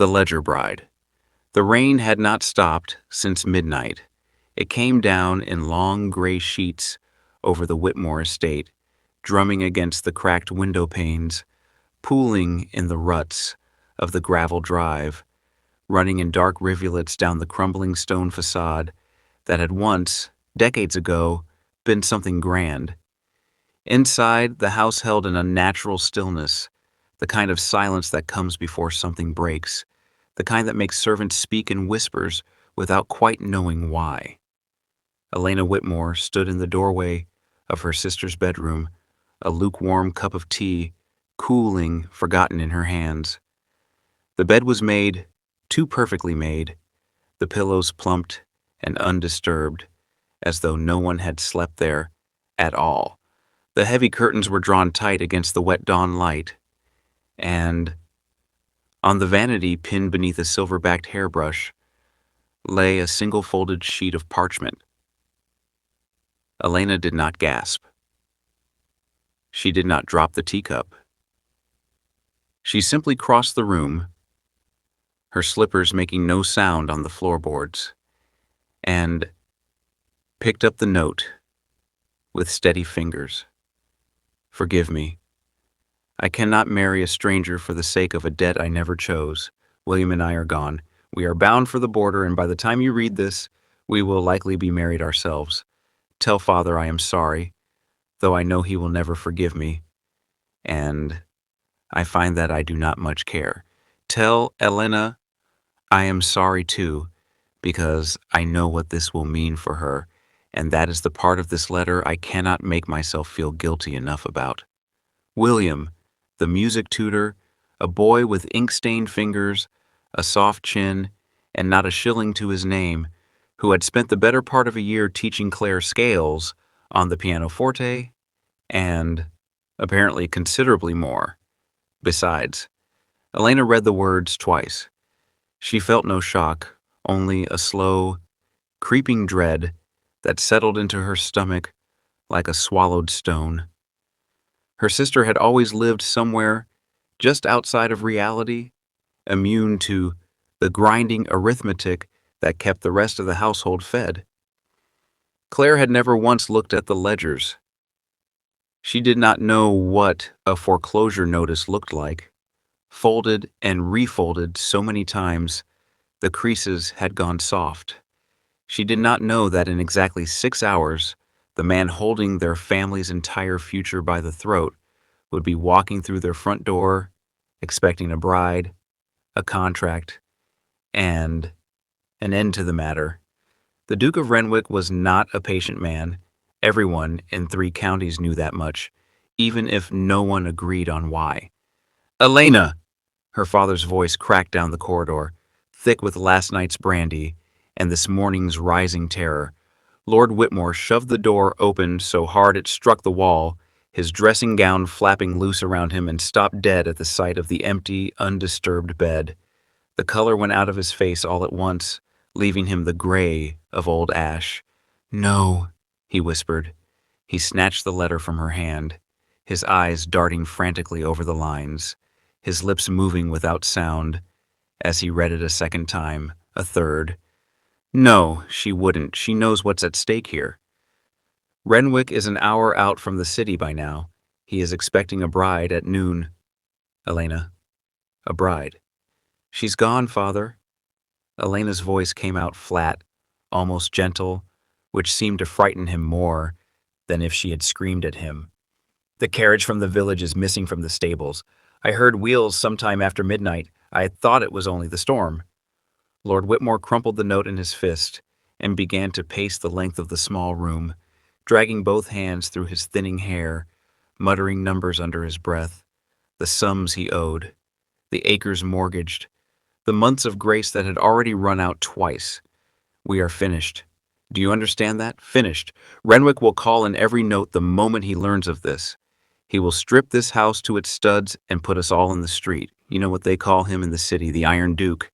The Ledger Bride. The rain had not stopped since midnight. It came down in long gray sheets over the Whitmore estate, drumming against the cracked window panes, pooling in the ruts of the gravel drive, running in dark rivulets down the crumbling stone facade that had once, decades ago, been something grand. Inside, the house held an unnatural stillness, the kind of silence that comes before something breaks, the kind that makes servants speak in whispers without quite knowing why. Elena Whitmore stood in the doorway of her sister's bedroom, a lukewarm cup of tea, cooling, forgotten in her hands. The bed was made, too perfectly made, the pillows plumped and undisturbed, as though no one had slept there at all. The heavy curtains were drawn tight against the wet dawn light, and on the vanity pinned beneath a silver-backed hairbrush lay a single folded sheet of parchment. Elena did not gasp. She did not drop the teacup. She simply crossed the room, her slippers making no sound on the floorboards, and picked up the note with steady fingers. Forgive me. I cannot marry a stranger for the sake of a debt I never chose. William and I are gone. We are bound for the border, and by the time you read this, we will likely be married ourselves. Tell Father I am sorry, though I know he will never forgive me, and I find that I do not much care. Tell Elena I am sorry too, because I know what this will mean for her, and that is the part of this letter I cannot make myself feel guilty enough about. William, the music tutor, a boy with ink-stained fingers, a soft chin, and not a shilling to his name, who had spent the better part of a year teaching Claire scales on the pianoforte, and apparently considerably more. Besides, Elena read the words twice. She felt no shock, only a slow, creeping dread that settled into her stomach like a swallowed stone. Her sister had always lived somewhere just outside of reality, immune to the grinding arithmetic that kept the rest of the household fed. Claire had never once looked at the ledgers. She did not know what a foreclosure notice looked like. Folded and refolded so many times, the creases had gone soft. She did not know that in exactly 6 hours, the man holding their family's entire future by the throat would be walking through their front door, expecting a bride, a contract, and an end to the matter. The Duke of Renwick was not a patient man. Everyone in 3 counties knew that much, even if no one agreed on why. Elena! Her father's voice cracked down the corridor, thick with last night's brandy and this morning's rising terror. Lord Whitmore shoved the door open so hard it struck the wall, his dressing gown flapping loose around him, and stopped dead at the sight of the empty, undisturbed bed. The color went out of his face all at once, leaving him the gray of old ash. No, he whispered. He snatched the letter from her hand, his eyes darting frantically over the lines, his lips moving without sound as he read it a second time, a third. No, she wouldn't. She knows what's at stake here. Renwick is an hour out from the city by now. He is expecting a bride at noon. Elena. A bride. She's gone, Father. Elena's voice came out flat, almost gentle, which seemed to frighten him more than if she had screamed at him. The carriage from the village is missing from the stables. I heard wheels sometime after midnight. I thought it was only the storm. Lord Whitmore crumpled the note in his fist and began to pace the length of the small room, dragging both hands through his thinning hair, muttering numbers under his breath, the sums he owed, the acres mortgaged, the months of grace that had already run out twice. We are finished. Do you understand that? Finished. Renwick will call in every note the moment he learns of this. He will strip this house to its studs and put us all in the street. You know what they call him in the city, the Iron Duke.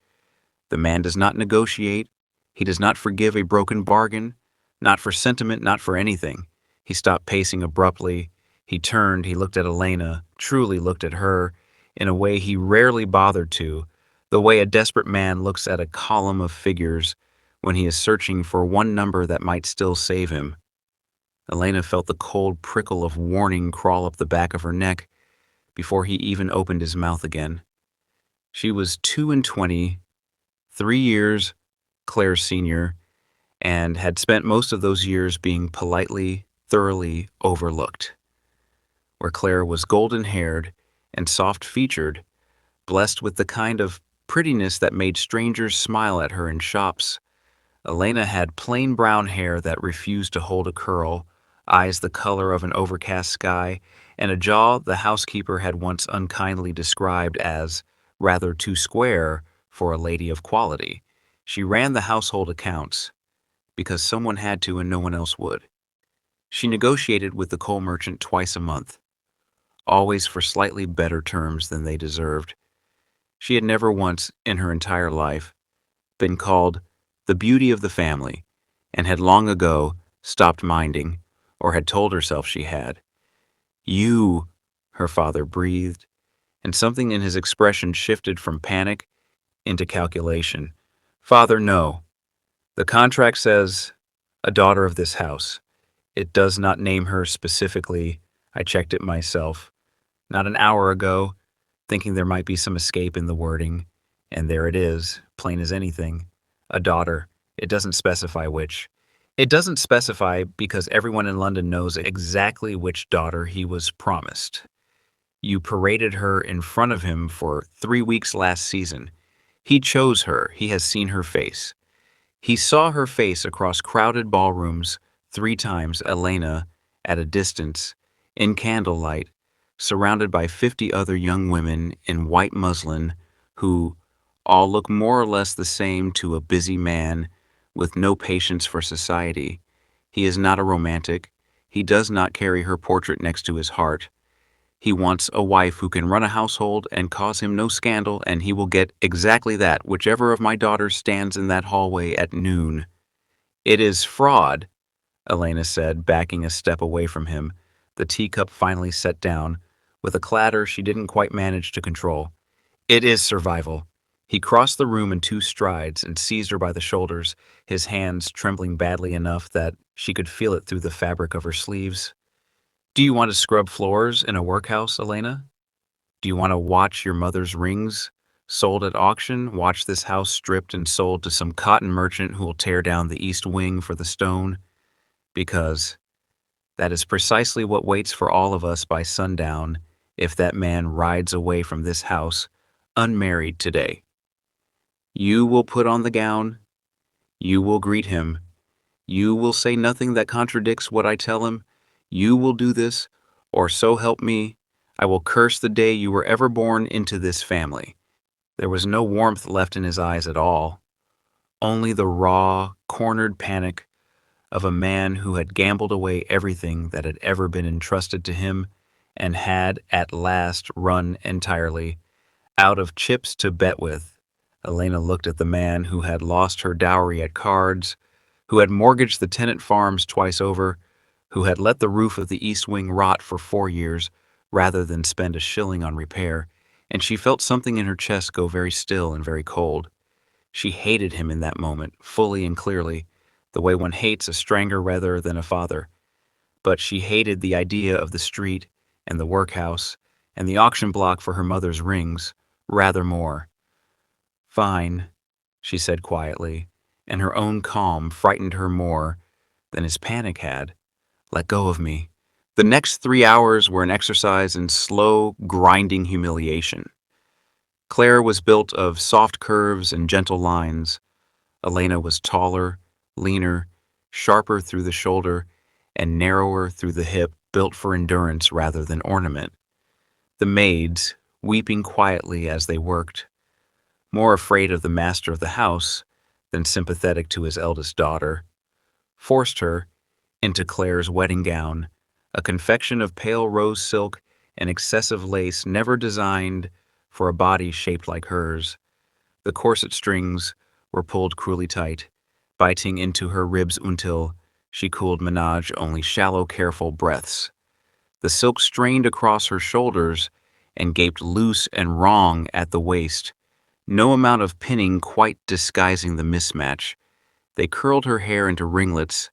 The man does not negotiate. He does not forgive a broken bargain. Not for sentiment, not for anything. He stopped pacing abruptly. He turned, he looked at Elena, truly looked at her, in a way he rarely bothered to, the way a desperate man looks at a column of figures when he is searching for one number that might still save him. Elena felt the cold prickle of warning crawl up the back of her neck before he even opened his mouth again. She was 22, 3 years Claire's senior, and had spent most of those years being politely, thoroughly overlooked. Where Claire was golden-haired and soft-featured, blessed with the kind of prettiness that made strangers smile at her in shops, Elena had plain brown hair that refused to hold a curl, eyes the color of an overcast sky, and a jaw the housekeeper had once unkindly described as rather too square for a lady of quality. She ran the household accounts because someone had to and no one else would. She negotiated with the coal merchant twice a month, always for slightly better terms than they deserved. She had never once, in her entire life, been called the beauty of the family, and had long ago stopped minding, or had told herself she had. "You," her father breathed, and something in his expression shifted from panic into calculation. "Father, no. The contract says a daughter of this house. It does not name her specifically. I checked it myself. Not an hour ago, thinking there might be some escape in the wording, and there it is, plain as anything. A daughter. It doesn't specify which. It doesn't specify because everyone in London knows exactly which daughter he was promised. You paraded her in front of him for 3 weeks last season. He chose her. He has seen her face. He saw her face across crowded ballrooms 3 times, Elena, at a distance, in candlelight, surrounded by 50 other young women in white muslin who all look more or less the same to a busy man with no patience for society. He is not a romantic. He does not carry her portrait next to his heart. He wants a wife who can run a household and cause him no scandal, and he will get exactly that, whichever of my daughters stands in that hallway at noon. It is fraud, Elena said, backing a step away from him. The teacup finally set down, with a clatter she didn't quite manage to control. It is survival. He crossed the room in 2 strides and seized her by the shoulders, his hands trembling badly enough that she could feel it through the fabric of her sleeves. Do you want to scrub floors in a workhouse, Elena? Do you want to watch your mother's rings sold at auction, watch this house stripped and sold to some cotton merchant who will tear down the east wing for the stone? Because that is precisely what waits for all of us by sundown if that man rides away from this house unmarried today. You will put on the gown, you will greet him, you will say nothing that contradicts what I tell him, you will do this, or so help me, I will curse the day you were ever born into this family." There was no warmth left in his eyes at all, only the raw, cornered panic of a man who had gambled away everything that had ever been entrusted to him and had at last run entirely out of chips to bet with. Elena looked at the man who had lost her dowry at cards, who had mortgaged the tenant farms twice over, who had let the roof of the east wing rot for 4 years rather than spend a shilling on repair, and she felt something in her chest go very still and very cold. She hated him in that moment, fully and clearly, the way one hates a stranger rather than a father. But she hated the idea of the street and the workhouse and the auction block for her mother's rings rather more. "Fine," she said quietly, and her own calm frightened her more than his panic had. "Let go of me." The next 3 hours were an exercise in slow, grinding humiliation. Claire was built of soft curves and gentle lines. Elena was taller, leaner, sharper through the shoulder, and narrower through the hip, built for endurance rather than ornament. The maids, weeping quietly as they worked, more afraid of the master of the house than sympathetic to his eldest daughter, forced her into Claire's wedding gown, a confection of pale rose silk and excessive lace never designed for a body shaped like hers. The corset strings were pulled cruelly tight, biting into her ribs until she could manage only shallow, careful breaths. The silk strained across her shoulders and gaped loose and wrong at the waist, no amount of pinning quite disguising the mismatch. They curled her hair into ringlets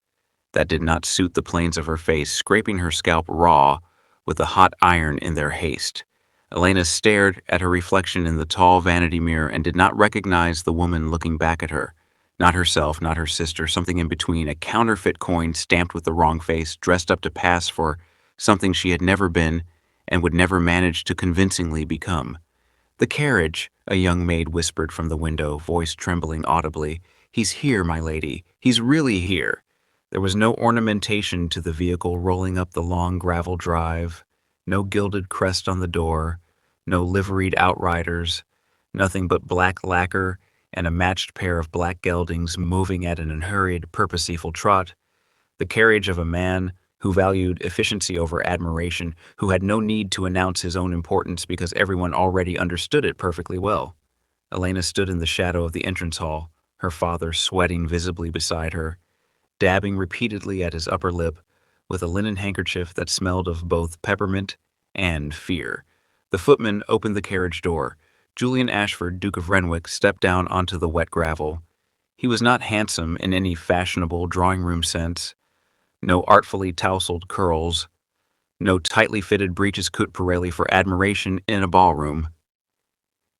that did not suit the planes of her face, scraping her scalp raw with a hot iron in their haste. Elena stared at her reflection in the tall vanity mirror and did not recognize the woman looking back at her. Not herself, not her sister, something in between, a counterfeit coin stamped with the wrong face, dressed up to pass for something she had never been and would never manage to convincingly become. "The carriage," a young maid whispered from the window, voice trembling audibly. "He's here, my lady. He's really here." There was no ornamentation to the vehicle rolling up the long gravel drive, no gilded crest on the door, no liveried outriders, nothing but black lacquer and a matched pair of black geldings moving at an unhurried, purposeful trot. The carriage of a man who valued efficiency over admiration, who had no need to announce his own importance because everyone already understood it perfectly well. Elena stood in the shadow of the entrance hall, her father sweating visibly beside her, dabbing repeatedly at his upper lip with a linen handkerchief that smelled of both peppermint and fear. The footman opened the carriage door. Julian Ashford, Duke of Renwick, stepped down onto the wet gravel. He was not handsome in any fashionable drawing-room sense. No artfully tousled curls, no tightly fitted breeches coute Pirelli for admiration in a ballroom.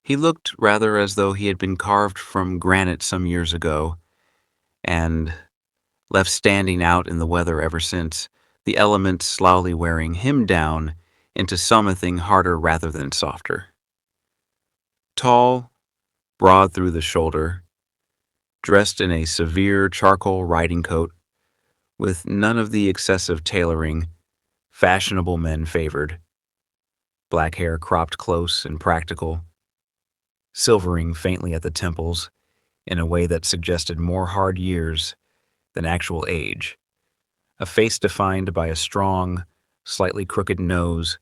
He looked rather as though he had been carved from granite some years ago, and left standing out in the weather ever since, the elements slowly wearing him down into something harder rather than softer. Tall, broad through the shoulder, dressed in a severe charcoal riding coat, with none of the excessive tailoring fashionable men favored, black hair cropped close and practical, silvering faintly at the temples in a way that suggested more hard years than actual age, a face defined by a strong, slightly crooked nose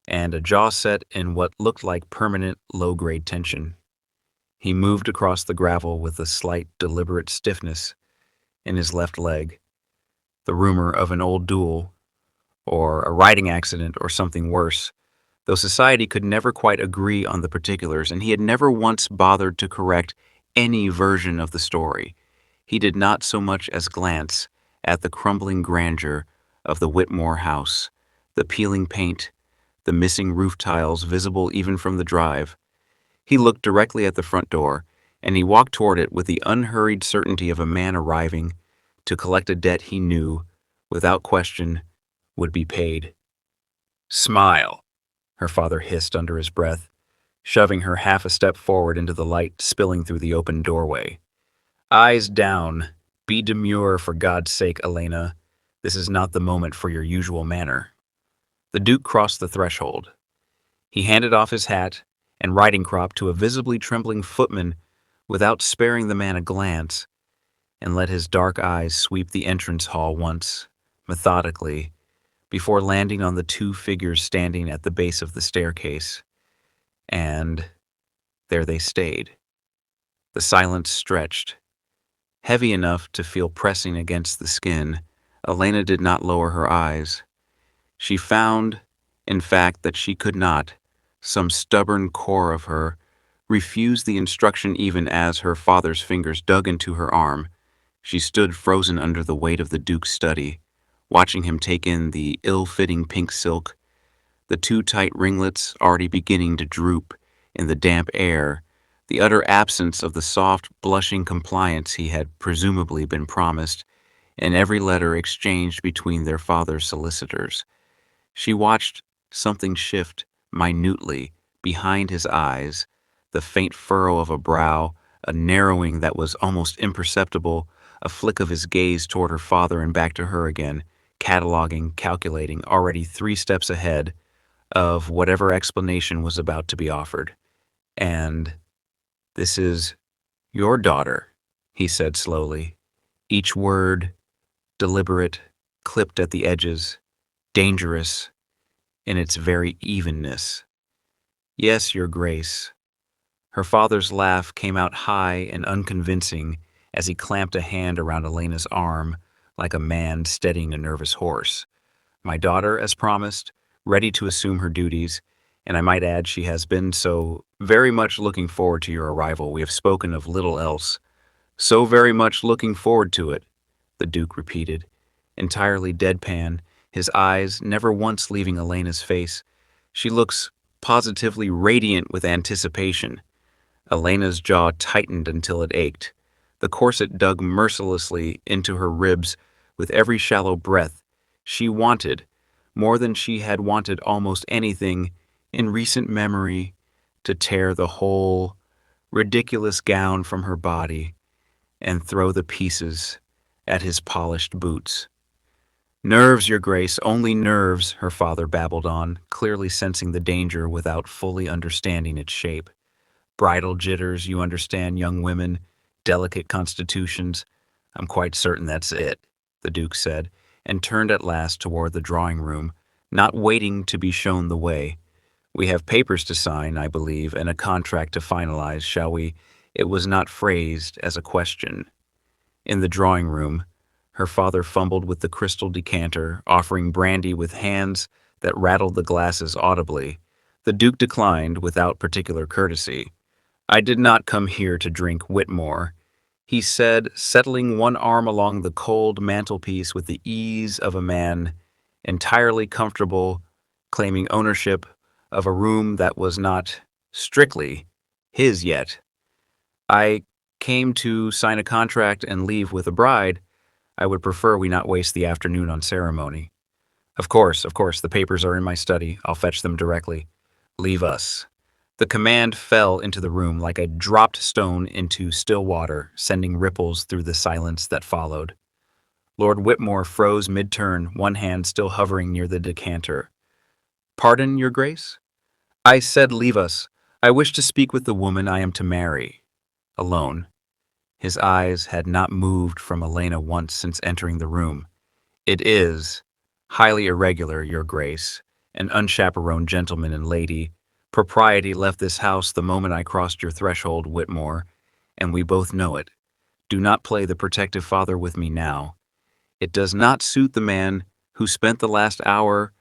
and a jaw set in what looked like permanent low-grade tension. He moved across the gravel with a slight, deliberate stiffness in his left leg, the rumor of an old duel or a riding accident or something worse, though society could never quite agree on the particulars, and he had never once bothered to correct any version of the story. He did not so much as glance at the crumbling grandeur of the Whitmore house, the peeling paint, the missing roof tiles visible even from the drive. He looked directly at the front door, and he walked toward it with the unhurried certainty of a man arriving to collect a debt he knew, without question, would be paid. "Smile," her father hissed under his breath, shoving her half a step forward into the light spilling through the open doorway. "Eyes down. Be demure, for God's sake, Elena. This is not the moment for your usual manner." The Duke crossed the threshold. He handed off his hat and riding crop to a visibly trembling footman without sparing the man a glance, and let his dark eyes sweep the entrance hall once, methodically, before landing on the two figures standing at the base of the staircase. And there they stayed. The silence stretched, heavy enough to feel pressing against the skin. Elena did not lower her eyes. She found, in fact, that she could not. Some stubborn core of her refused the instruction even as her father's fingers dug into her arm. She stood frozen under the weight of the Duke's study, watching him take in the ill-fitting pink silk, the too tight ringlets already beginning to droop in the damp air, the utter absence of the soft, blushing compliance he had presumably been promised in every letter exchanged between their father's solicitors. She watched something shift minutely behind his eyes, the faint furrow of a brow, a narrowing that was almost imperceptible, a flick of his gaze toward her father and back to her again, cataloging, calculating, already 3 steps ahead of whatever explanation was about to be offered. "And this is your daughter," he said slowly, each word deliberate, clipped at the edges, dangerous in its very evenness. "Yes, Your Grace." Her father's laugh came out high and unconvincing as he clamped a hand around Elena's arm like a man steadying a nervous horse. "My daughter, as promised, ready to assume her duties, and I might add she has been so Very much looking forward to your arrival. We have spoken of little else. So very much looking forward to it, the Duke repeated, entirely deadpan, his eyes never once leaving Elena's face. She looks positively radiant with anticipation. Elena's jaw tightened until it ached. The corset dug mercilessly into her ribs with every shallow breath. She wanted, more than she had wanted almost anything in recent memory, to tear the whole ridiculous gown from her body and throw the pieces at his polished boots. Nerves, Your Grace, only nerves, her father babbled on, clearly sensing the danger without fully understanding its shape. Bridal jitters, you understand, young women, delicate constitutions. I'm quite certain that's it, the Duke said, and turned at last toward the drawing room, not waiting to be shown the way. We have papers to sign, I believe, and a contract to finalize, shall we? It was not phrased as a question. In the drawing room, her father fumbled with the crystal decanter, offering brandy with hands that rattled the glasses audibly. The Duke declined without particular courtesy. I did not come here to drink Whitmore, he said, settling one arm along the cold mantelpiece with the ease of a man entirely comfortable, claiming ownership of a room that was not strictly his yet. I came to sign a contract and leave with a bride. I would prefer we not waste the afternoon on ceremony. Of course, the papers are in my study. I'll fetch them directly. Leave us. The command fell into the room like a dropped stone into still water, sending ripples through the silence that followed. Lord Whitmore froze mid-turn, one hand still hovering near the decanter. Pardon, Your Grace? I said leave us. I wish to speak with the woman I am to marry. Alone. His eyes had not moved from Elena once since entering the room. It is highly irregular, Your Grace. An unchaperoned gentleman and lady. Propriety left this house the moment I crossed your threshold, Whitmore, and we both know it. Do not play the protective father with me now. It does not suit the man who spent the last hour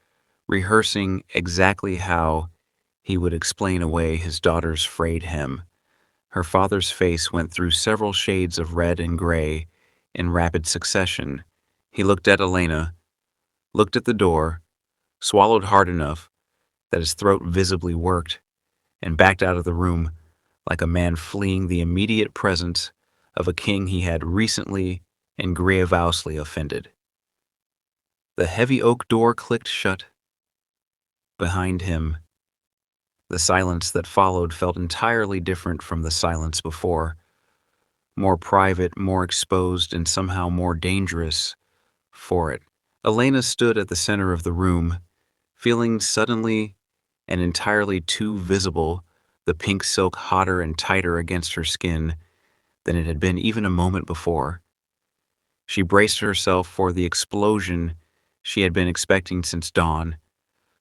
rehearsing exactly how he would explain away his daughter's frayed hem. Her father's face went through several shades of red and gray in rapid succession. He looked at Elena, looked at the door, swallowed hard enough that his throat visibly worked, and backed out of the room like a man fleeing the immediate presence of a king he had recently and grievously offended. The heavy oak door clicked shut behind him. The silence that followed felt entirely different from the silence before, more private, more exposed, and somehow more dangerous for it. Elena stood at the center of the room, feeling suddenly and entirely too visible, the pink silk hotter and tighter against her skin than it had been even a moment before. She braced herself for the explosion she had been expecting since dawn,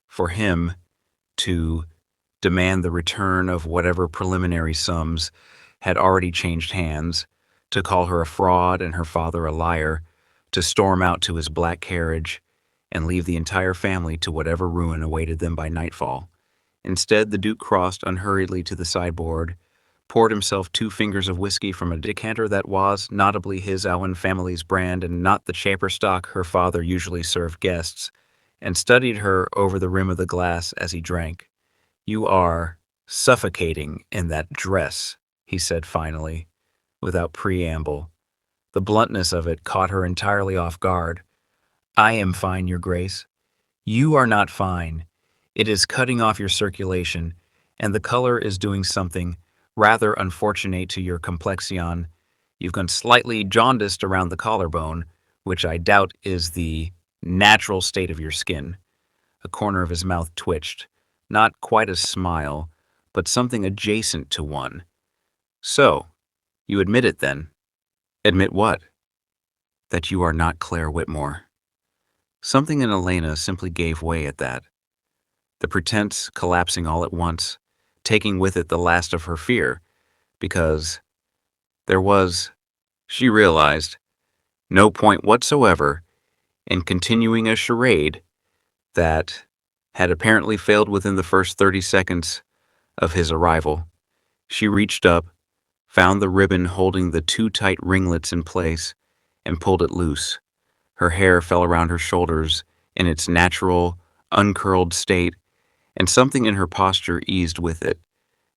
for him to demand the return of whatever preliminary sums had already changed hands, to call her a fraud and her father a liar, to storm out to his black carriage and leave the entire family to whatever ruin awaited them by nightfall. Instead, the Duke crossed unhurriedly to the sideboard, poured himself 2 fingers of whiskey from a decanter that was, notably, his own family's brand and not the chamber stock her father usually served guests, and studied her over the rim of the glass as he drank. You are suffocating in that dress, he said finally, without preamble. The bluntness of it caught her entirely off guard. I am fine, Your Grace. You are not fine. It is cutting off your circulation, and the color is doing something rather unfortunate to your complexion. You've gone slightly jaundiced around the collarbone, which I doubt is the natural state of your skin. A corner of his mouth twitched. Not quite a smile, but something adjacent to one. So, you admit it then? Admit what? That you are not Claire Whitmore. Something in Elena simply gave way at that. The pretense collapsing all at once, taking with it the last of her fear, because there was, she realized, no point whatsoever in continuing a charade that had apparently failed within the first 30 seconds of his arrival. She reached up, found the ribbon holding the too tight ringlets in place, and pulled it loose. Her hair fell around her shoulders in its natural, uncurled state, and something in her posture eased with it.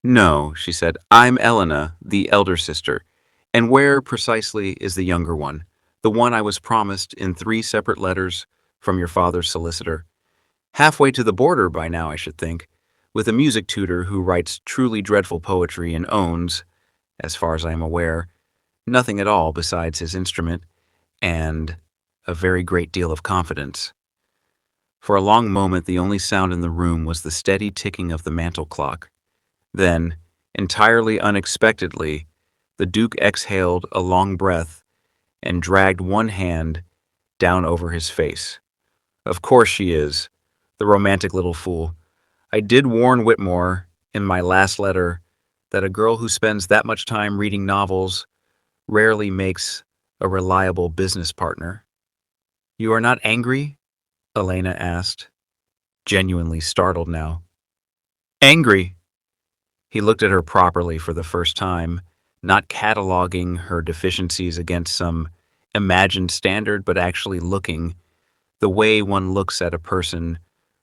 "No," she said, "I'm Elena, the elder sister. And where, precisely, is the younger one? The one I was promised in 3 separate letters from your father's solicitor. Halfway to the border by now, I should think, with a music tutor who writes truly dreadful poetry and owns, as far as I am aware, nothing at all besides his instrument and a very great deal of confidence." For a long moment the only sound in the room was the steady ticking of the mantel clock. Then, entirely unexpectedly, the Duke exhaled a long breath and dragged one hand down over his face. "Of course she is, the romantic little fool. I did warn Whitmore, in my last letter, that a girl who spends that much time reading novels rarely makes a reliable business partner." "You are not angry?" Elena asked, genuinely startled now. "Angry?" He looked at her properly for the first time, not cataloging her deficiencies against some imagined standard, but actually looking the way one looks at a person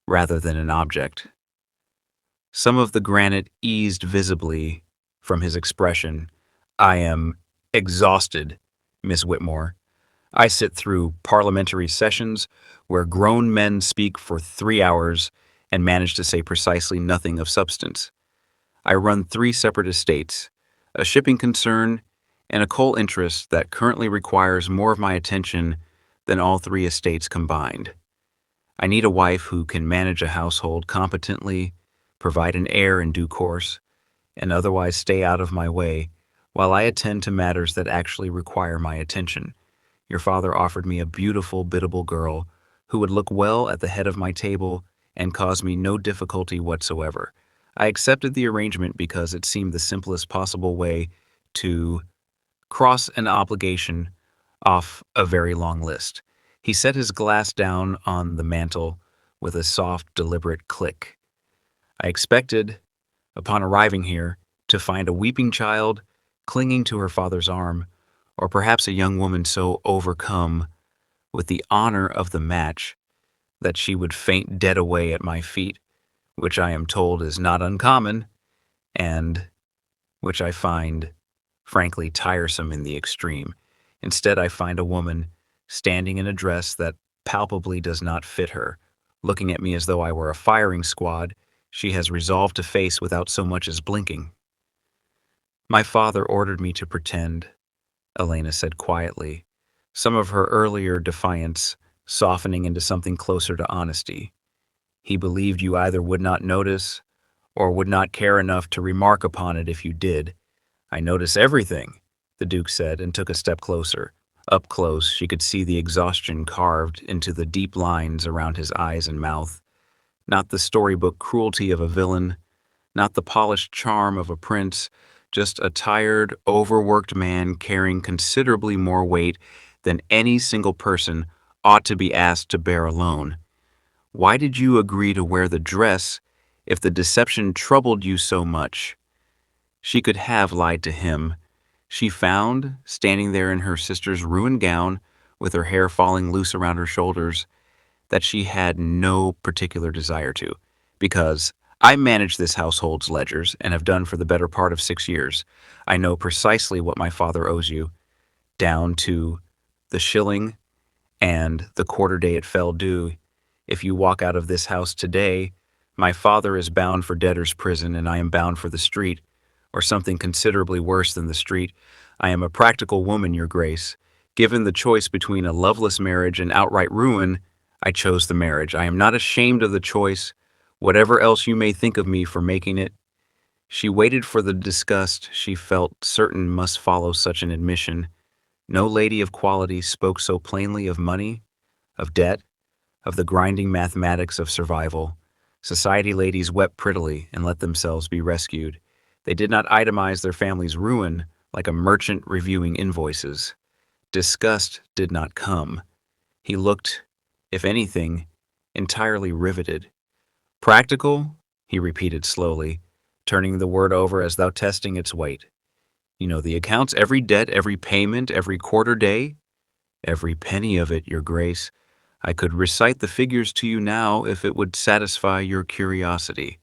rather than an object. Some of the granite eased visibly from his expression. "I am exhausted, Miss Whitmore. I sit through parliamentary sessions where grown men speak for 3 hours and manage to say precisely nothing of substance. I run 3 separate estates, a shipping concern, and a coal interest that currently requires more of my attention than all 3 estates combined. I need a wife who can manage a household competently, provide an heir in due course, and otherwise stay out of my way while I attend to matters that actually require my attention. Your father offered me a beautiful, biddable girl who would look well at the head of my table and cause me no difficulty whatsoever. I accepted the arrangement because it seemed the simplest possible way to cross an obligation off a very long list." He set his glass down on the mantel with a soft, deliberate click. "I expected, upon arriving here, to find a weeping child clinging to her father's arm, or perhaps a young woman so overcome with the honor of the match that she would faint dead away at my feet, which I am told is not uncommon, and which I find, frankly, tiresome in the extreme. Instead, I find a woman standing in a dress that palpably does not fit her, looking at me as though I were a firing squad she has resolved to face without so much as blinking." "My father ordered me to pretend," Elena said quietly, some of her earlier defiance softening into something closer to honesty. "He believed you either would not notice or would not care enough to remark upon it if you did." "I notice everything," the Duke said, and took a step closer. Up close, she could see the exhaustion carved into the deep lines around his eyes and mouth. Not the storybook cruelty of a villain, not the polished charm of a prince, just a tired, overworked man carrying considerably more weight than any single person ought to be asked to bear alone. "Why did you agree to wear the dress if the deception troubled you so much?" She could have lied to him. She found, standing there in her sister's ruined gown, with her hair falling loose around her shoulders, that she had no particular desire to. "Because I manage this household's ledgers and have done for the better part of 6 years. I know precisely what my father owes you, down to the shilling and the quarter day it fell due. If you walk out of this house today, my father is bound for debtor's prison and I am bound for the street, or something considerably worse than the street. I am a practical woman, your grace. Given the choice between a loveless marriage and outright ruin, I chose the marriage. I am not ashamed of the choice, whatever else you may think of me for making it." She waited for the disgust she felt certain must follow such an admission. No lady of quality spoke so plainly of money, of debt, of the grinding mathematics of survival. Society ladies wept prettily and let themselves be rescued. They did not itemize their family's ruin like a merchant reviewing invoices. Disgust did not come. He looked, if anything, entirely riveted. "Practical?" he repeated slowly. turning the word over as though testing its weight. You know, the accounts, every debt, every payment, every quarter day, every penny of it, Your Grace. I could recite the figures to you now if it would satisfy your curiosity.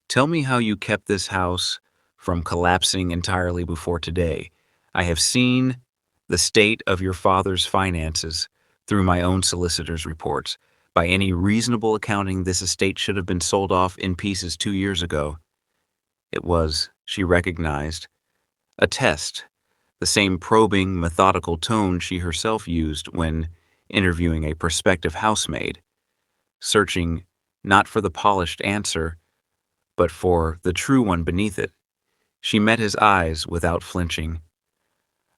Tell me how you kept this house from collapsing entirely before today. I have seen the state of your father's finances through my own solicitor's reports. By any reasonable accounting, this estate should have been sold off in pieces 2 years ago. It was, she recognized, a test, the same probing, methodical tone she herself used when interviewing a prospective housemaid, searching not for the polished answer, but for the true one beneath it. She met his eyes without flinching.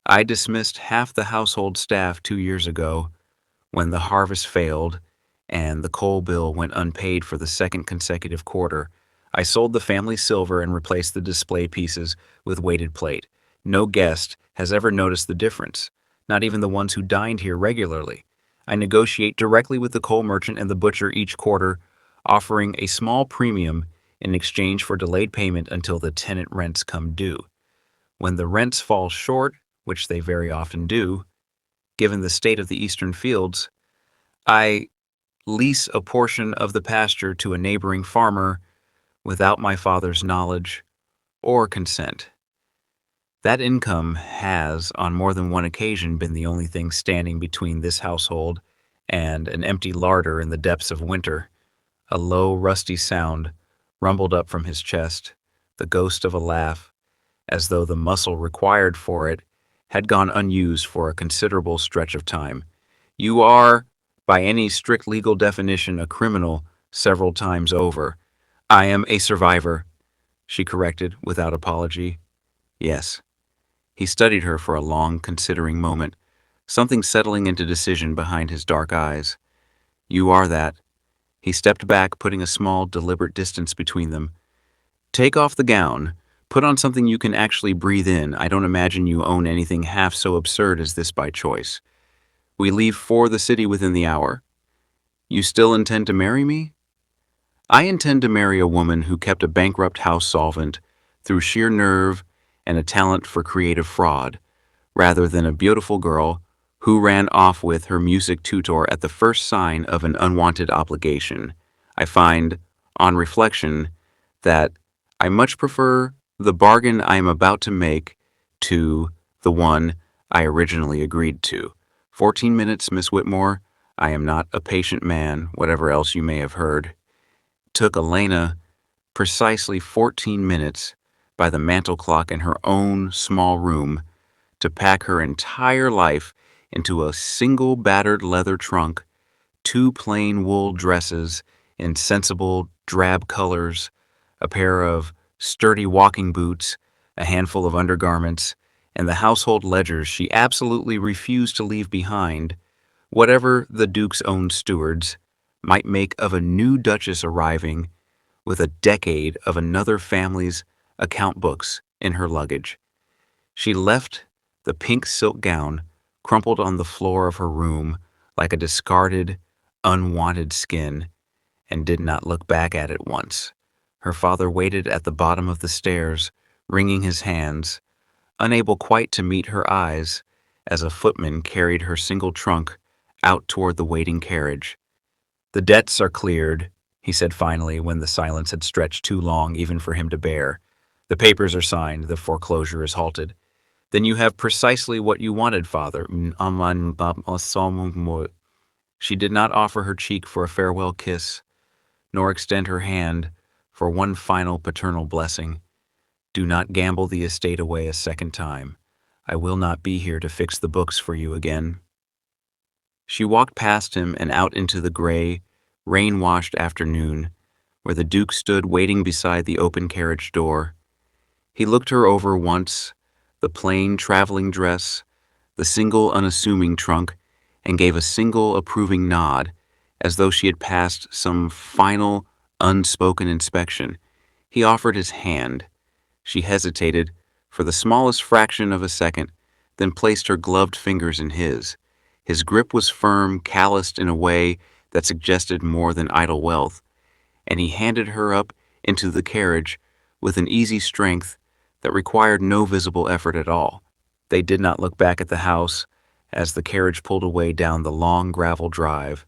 I dismissed half the household staff 2 years ago when the harvest failed and the coal bill went unpaid for the second consecutive quarter. I sold the family silver and replaced the display pieces with weighted plate. No guest has ever noticed the difference, not even the ones who dined here regularly. I negotiate directly with the coal merchant and the butcher each quarter, offering a small premium in exchange for delayed payment until the tenant rents come due. When the rents fall short, which they very often do, given the state of the eastern fields, I lease a portion of the pasture to a neighboring farmer without my father's knowledge or consent. That income has, on more than one occasion, been the only thing standing between this household and an empty larder in the depths of winter. A low, rusty sound rumbled up from his chest, the ghost of a laugh, as though the muscle required for it had gone unused for a considerable stretch of time. You are, by any strict legal definition, a criminal several times over. I am a survivor, she corrected without apology. Yes. He studied her for a long, considering moment, something settling into decision behind his dark eyes. You are that. He stepped back, putting a small, deliberate distance between them. Take off the gown. Put on something you can actually breathe in. I don't imagine you own anything half so absurd as this by choice. We leave for the city within the hour. You still intend to marry me? I intend to marry a woman who kept a bankrupt house solvent through sheer nerve and a talent for creative fraud, rather than a beautiful girl who ran off with her music tutor at the first sign of an unwanted obligation. I find, on reflection, that I much prefer the bargain I am about to make to the one I originally agreed to. 14 minutes, Miss Whitmore. I am not a patient man, whatever else you may have heard. Took Elena precisely 14 minutes by the mantel clock in her own small room to pack her entire life into a single battered leather trunk, two plain wool dresses in sensible drab colors, a pair of sturdy walking boots, a handful of undergarments, and the household ledgers she absolutely refused to leave behind, whatever the Duke's own stewards might make of a new duchess arriving with a decade of another family's account books in her luggage. She left the pink silk gown crumpled on the floor of her room like a discarded, unwanted skin, and did not look back at it once. Her father waited at the bottom of the stairs, wringing his hands, unable quite to meet her eyes, as a footman carried her single trunk out toward the waiting carriage. The debts are cleared, he said finally when the silence had stretched too long even for him to bear. The papers are signed, the foreclosure is halted. Then you have precisely what you wanted, father. She did not offer her cheek for a farewell kiss, nor extend her hand for one final paternal blessing. Do not gamble the estate away a second time. I will not be here to fix the books for you again. She walked past him and out into the gray, rain-washed afternoon, where the Duke stood waiting beside the open carriage door. He looked her over once, the plain traveling dress, the single unassuming trunk, and gave a single approving nod, as though she had passed some final, unspoken inspection. He offered his hand. She hesitated for the smallest fraction of a second, then placed her gloved fingers in his. His grip was firm, calloused in a way that suggested more than idle wealth, and he handed her up into the carriage with an easy strength that required no visible effort at all. They did not look back at the house as the carriage pulled away down the long gravel drive.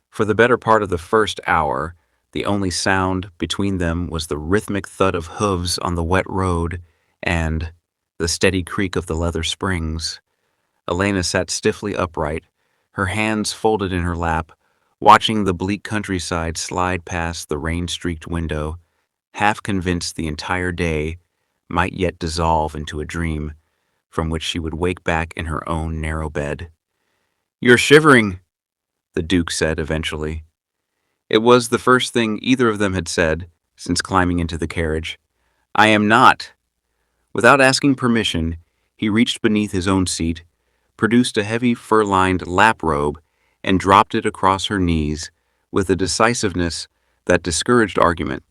For the better part of the first hour, the only sound between them was the rhythmic thud of hooves on the wet road and the steady creak of the leather springs. Elena sat stiffly upright, her hands folded in her lap, watching the bleak countryside slide past the rain-streaked window, half convinced the entire day might yet dissolve into a dream from which she would wake back in her own narrow bed. "You're shivering," the Duke said eventually. It was the first thing either of them had said since climbing into the carriage. "I am not." Without asking permission, he reached beneath his own seat, produced a heavy fur-lined lap robe, and dropped it across her knees with a decisiveness that discouraged argument.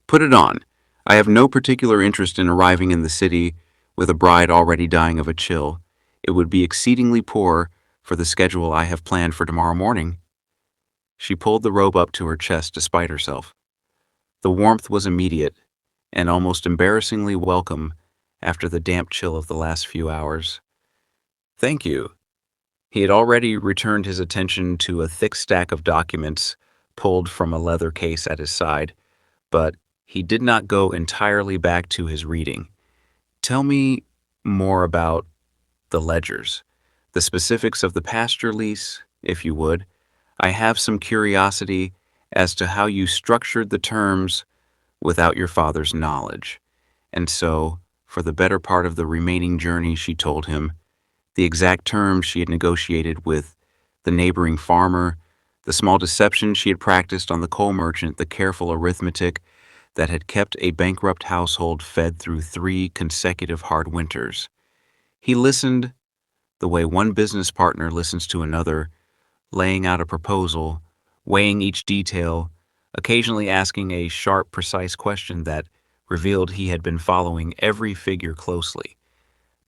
"Put it on. I have no particular interest in arriving in the city with a bride already dying of a chill. It would be exceedingly poor for the schedule I have planned for tomorrow morning." She pulled the robe up to her chest despite herself. The warmth was immediate and almost embarrassingly welcome after the damp chill of the last few hours. "Thank you." He had already returned his attention to a thick stack of documents pulled from a leather case at his side, but he did not go entirely back to his reading. "Tell me more about the ledgers, the specifics of the pasture lease, if you would. I have some curiosity as to how you structured the terms without your father's knowledge." And so, for the better part of the remaining journey, she told him the exact terms she had negotiated with the neighboring farmer, the small deception she had practiced on the coal merchant, the careful arithmetic that had kept a bankrupt household fed through 3 consecutive hard winters. He listened the way one business partner listens to another, laying out a proposal, weighing each detail, occasionally asking a sharp, precise question that revealed he had been following every figure closely.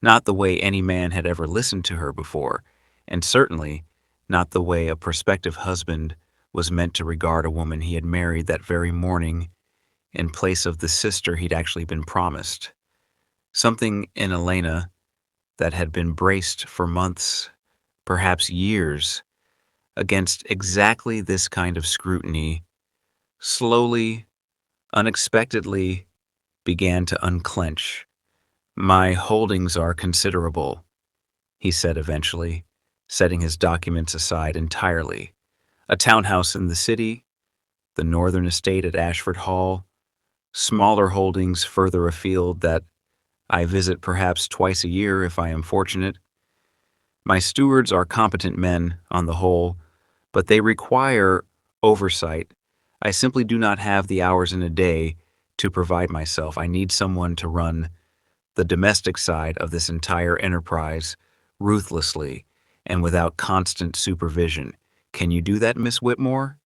Not the way any man had ever listened to her before, and certainly not the way a prospective husband was meant to regard a woman he had married that very morning in place of the sister he'd actually been promised. Something in Elena that had been braced for months, perhaps years, against exactly this kind of scrutiny, slowly, unexpectedly began to unclench. "My holdings are considerable," he said eventually, setting his documents aside entirely. "A townhouse in the city, the northern estate at Ashford Hall, smaller holdings further afield that I visit perhaps twice a year if I am fortunate. My stewards are competent men on the whole, but they require oversight. I simply do not have the hours in a day to provide myself. I need someone to run the domestic side of this entire enterprise ruthlessly and without constant supervision. Can you do that, Miss Whitmore?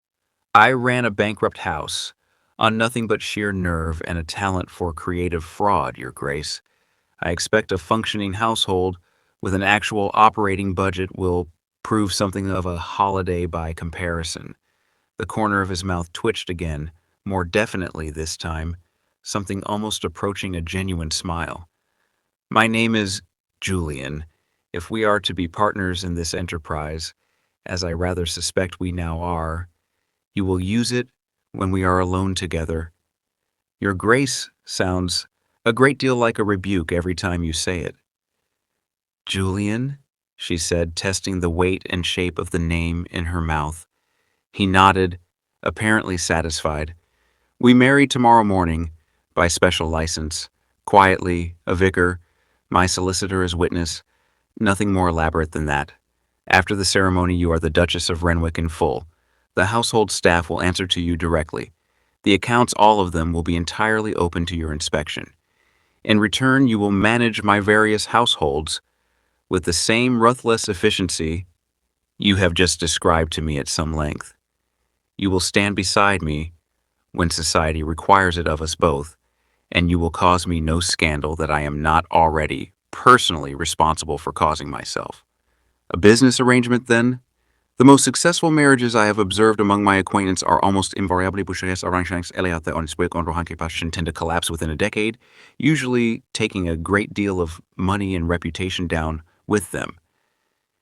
I ran a bankrupt house on nothing but sheer nerve and a talent for creative fraud, Your Grace. I expect a functioning household with an actual operating budget will prove something of a holiday by comparison." The corner of his mouth twitched again, more definitely this time, something almost approaching a genuine smile. "My name is Julian. If we are to be partners in this enterprise, as I rather suspect we now are, you will use it when we are alone together. Your Grace sounds a great deal like a rebuke every time you say it." "Julian?" she said, testing the weight and shape of the name in her mouth. He nodded, apparently satisfied. "We marry tomorrow morning, by special license, quietly, a vicar, my solicitor as witness, nothing more elaborate than that. After the ceremony, you are the Duchess of Renwick in full. The household staff will answer to you directly. The accounts, all of them, will be entirely open to your inspection. In return, you will manage my various households with the same ruthless efficiency you have just described to me at some length. You will stand beside me when society requires it of us both, and you will cause me no scandal that I am not already personally responsible for causing myself. A business arrangement, then? The most successful marriages I have observed among my acquaintance are almost invariably boucheries arrangements Eliate on Swick on Rohanke Passion tend to collapse within a decade, usually taking a great deal of money and reputation down with them.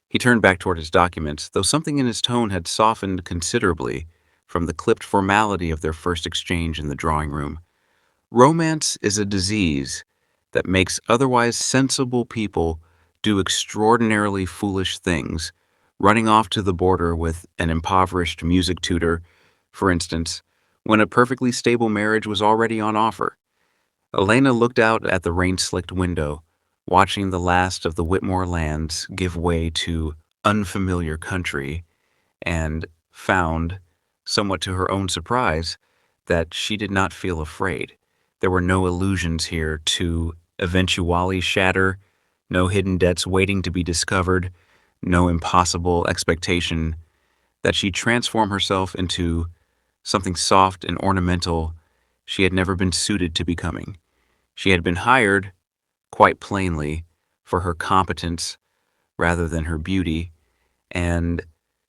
He turned back toward his documents, though something in his tone had softened considerably from the clipped formality of their first exchange in the drawing room. Romance is a disease that makes otherwise sensible people do extraordinarily foolish things, running off to the border with an impoverished music tutor, for instance, when a perfectly stable marriage was already on offer. Elena looked out at the rain-slicked window, watching the last of the Whitmore lands give way to unfamiliar country, and found, somewhat to her own surprise, that she did not feel afraid. There were no illusions here to eventually shatter, no hidden debts waiting to be discovered, no impossible expectation that she transform herself into something soft and ornamental she had never been suited to becoming. She had been hired, quite plainly, for her competence rather than her beauty, and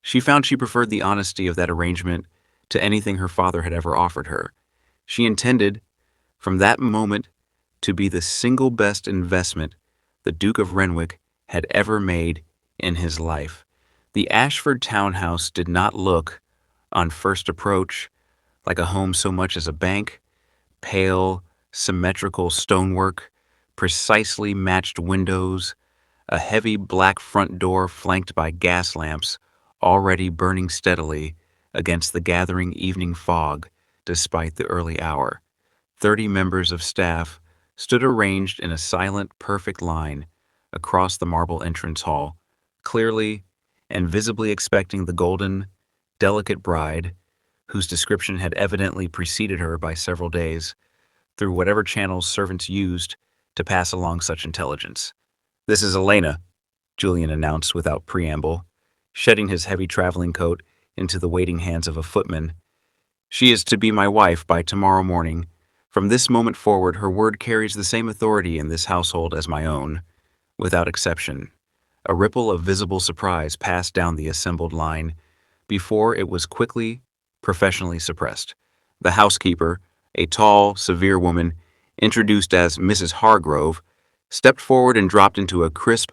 she found she preferred the honesty of that arrangement to anything her father had ever offered her. She intended, from that moment, to be the single best investment the Duke of Renwick had ever made in his life. The Ashford townhouse did not look, on first approach, like a home so much as a bank. Pale, symmetrical stonework, precisely matched windows, a heavy black front door flanked by gas lamps already burning steadily against the gathering evening fog despite the early hour. 30 members of staff stood arranged in a silent, perfect line across the marble entrance hall, clearly and visibly expecting the golden, delicate bride, whose description had evidently preceded her by several days, through whatever channels servants used to pass along such intelligence. "This is Elena," Julian announced without preamble, shedding his heavy traveling coat into the waiting hands of a footman. "She is to be my wife by tomorrow morning. From this moment forward, her word carries the same authority in this household as my own, without exception." A ripple of visible surprise passed down the assembled line before it was quickly, professionally suppressed. The housekeeper, a tall, severe woman, introduced as Mrs. Hargrove, stepped forward and dropped into a crisp,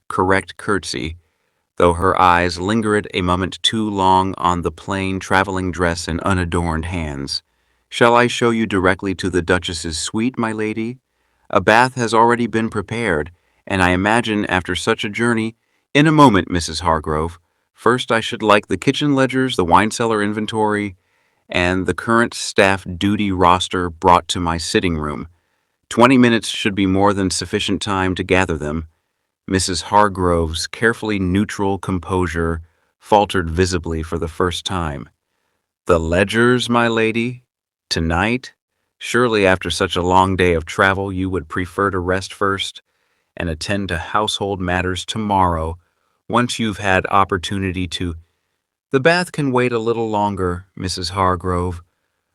correct curtsy, though her eyes lingered a moment too long on the plain traveling dress and unadorned hands. "Shall I show you directly to the Duchess's suite, my lady? A bath has already been prepared, and I imagine after such a journey—" "In a moment, Mrs. Hargrove. First I should like the kitchen ledgers, the wine cellar inventory, and the current staff duty roster brought to my sitting room. 20 minutes should be more than sufficient time to gather them." Mrs. Hargrove's carefully neutral composure faltered visibly for the first time. "The ledgers, my lady? Tonight? Surely after such a long day of travel you would prefer to rest first and attend to household matters tomorrow, once you've had opportunity to—" "The bath can wait a little longer, Mrs. Hargrove.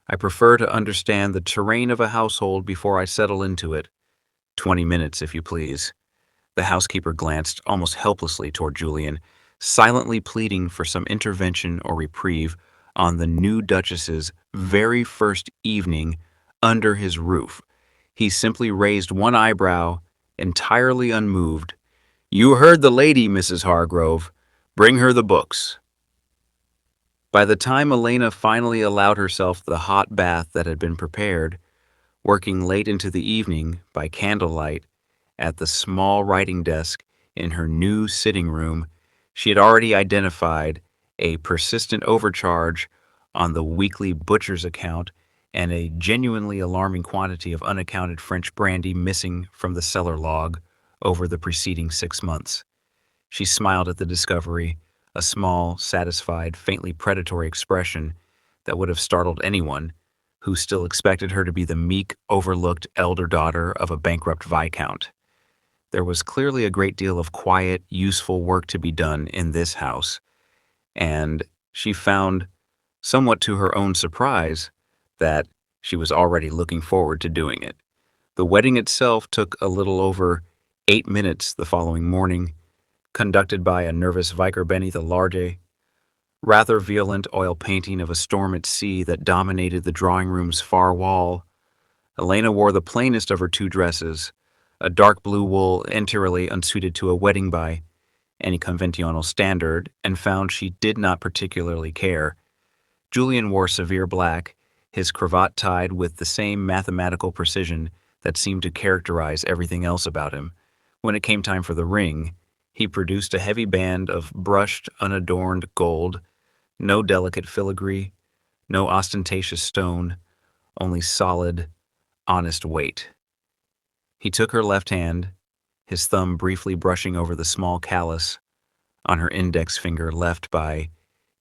I prefer to understand the terrain of a household before I settle into it. 20 minutes, if you please." The housekeeper glanced almost helplessly toward Julian, silently pleading for some intervention or reprieve on the new Duchess's very first evening under his roof. He simply raised one eyebrow, entirely unmoved. "You heard the lady, Mrs. Hargrove. Bring her the books." By the time Elena finally allowed herself the hot bath that had been prepared, working late into the evening by candlelight at the small writing desk in her new sitting room, she had already identified a persistent overcharge on the weekly butcher's account and a genuinely alarming quantity of unaccounted French brandy missing from the cellar log over the preceding 6 months. She smiled at the discovery, a small, satisfied, faintly predatory expression that would have startled anyone who still expected her to be the meek, overlooked elder daughter of a bankrupt viscount. There was clearly a great deal of quiet, useful work to be done in this house, and she found, somewhat to her own surprise, that she was already looking forward to doing it. The wedding itself took a little over 8 minutes the following morning, conducted by a nervous Vicar Benny the Large, rather violent oil painting of a storm at sea that dominated the drawing room's far wall. Elena wore the plainest of her two dresses, a dark blue wool entirely unsuited to a wedding by any conventional standard, and found she did not particularly care. Julian wore severe black, his cravat tied with the same mathematical precision that seemed to characterize everything else about him. When it came time for the ring, he produced a heavy band of brushed, unadorned gold, no delicate filigree, no ostentatious stone, only solid, honest weight. He took her left hand, his thumb briefly brushing over the small callus on her index finger left by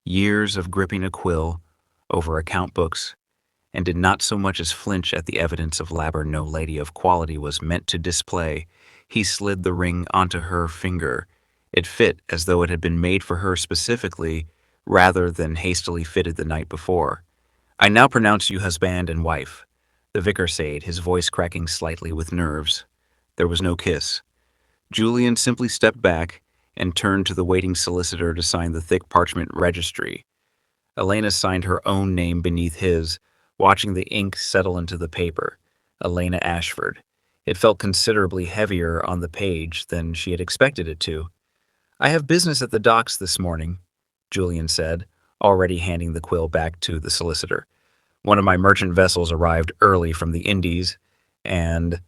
years of gripping a quill over account books, and did not so much as flinch at the evidence of labor no lady of quality was meant to display. He slid the ring onto her finger. It fit as though it had been made for her specifically, rather than hastily fitted the night before. "I now pronounce you husband and wife," the vicar said, his voice cracking slightly with nerves. There was no kiss. Julian simply stepped back and turned to the waiting solicitor to sign the thick parchment registry. Elena signed her own name beneath his, watching the ink settle into the paper. Elena Ashford. It felt considerably heavier on the page than she had expected it to. "I have business at the docks this morning," Julian said, already handing the quill back to the solicitor. "One of my merchant vessels arrived early from the Indies, and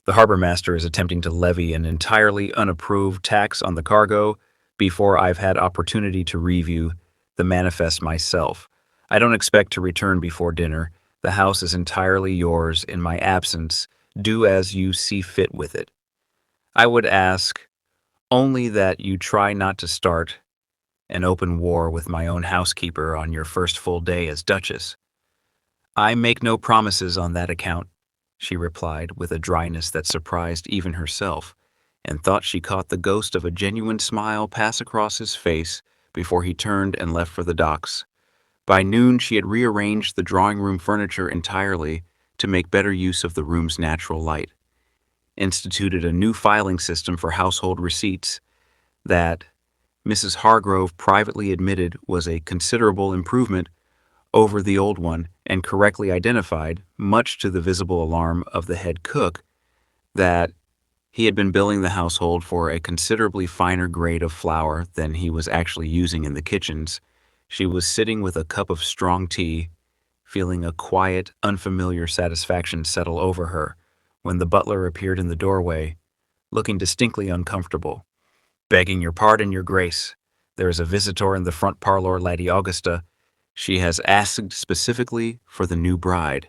the harbor master is attempting to levy an entirely unapproved tax on the cargo before I've had opportunity to review the manifest myself. I don't expect to return before dinner. The house is entirely yours in my absence. Do as you see fit with it. I would ask only that you try not to start an open war with my own housekeeper on your first full day as Duchess." "I make no promises on that account," she replied with a dryness that surprised even herself, and thought she caught the ghost of a genuine smile pass across his face before he turned and left for the docks. By noon she had rearranged the drawing-room furniture entirely to make better use of the room's natural light, instituted a new filing system for household receipts that Mrs. Hargrove privately admitted was a considerable improvement over the old one, and correctly identified, much to the visible alarm of the head cook, that he had been billing the household for a considerably finer grade of flour than he was actually using in the kitchens. She was sitting with a cup of strong tea, feeling a quiet, unfamiliar satisfaction settle over her, when the butler appeared in the doorway, looking distinctly uncomfortable. "Begging your pardon, your grace. There is a visitor in the front parlor, Lady Augusta. She has asked specifically for the new bride."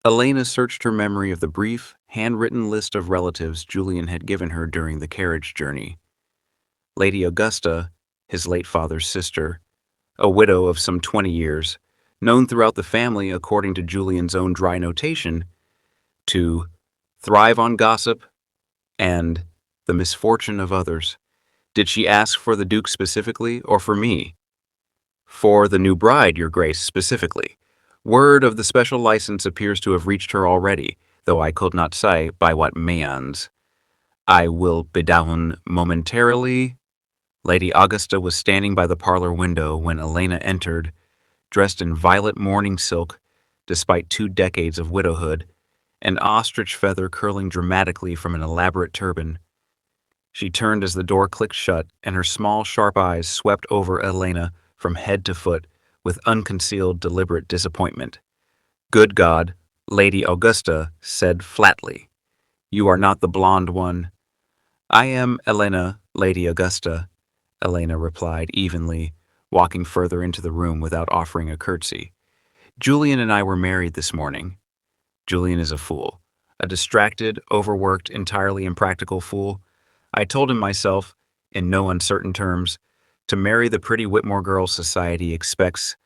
Elena searched her memory of the brief, handwritten list of relatives Julian had given her during the carriage journey. Lady Augusta, his late father's sister, a widow of some 20 years, known throughout the family, according to Julian's own dry notation, to thrive on gossip and the misfortune of others. Did she ask for the Duke specifically, or for me? "For the new bride, your grace, specifically. Word of the special license appears to have reached her already, though I could not say by what means. I will be down momentarily." Lady Augusta was standing by the parlor window when Elena entered, dressed in violet morning silk, despite 2 decades of widowhood, an ostrich feather curling dramatically from an elaborate turban. She turned as the door clicked shut, and her small, sharp eyes swept over Elena from head to foot with unconcealed, deliberate disappointment. "Good God," Lady Augusta said flatly. "You are not the blonde one." "I am Elena, Lady Augusta," Elena replied evenly, walking further into the room without offering a curtsy. "Julian and I were married this morning." Julian is a fool. A distracted, overworked, entirely impractical fool. I told him myself, in no uncertain terms, to marry the pretty Whitmore girl society expects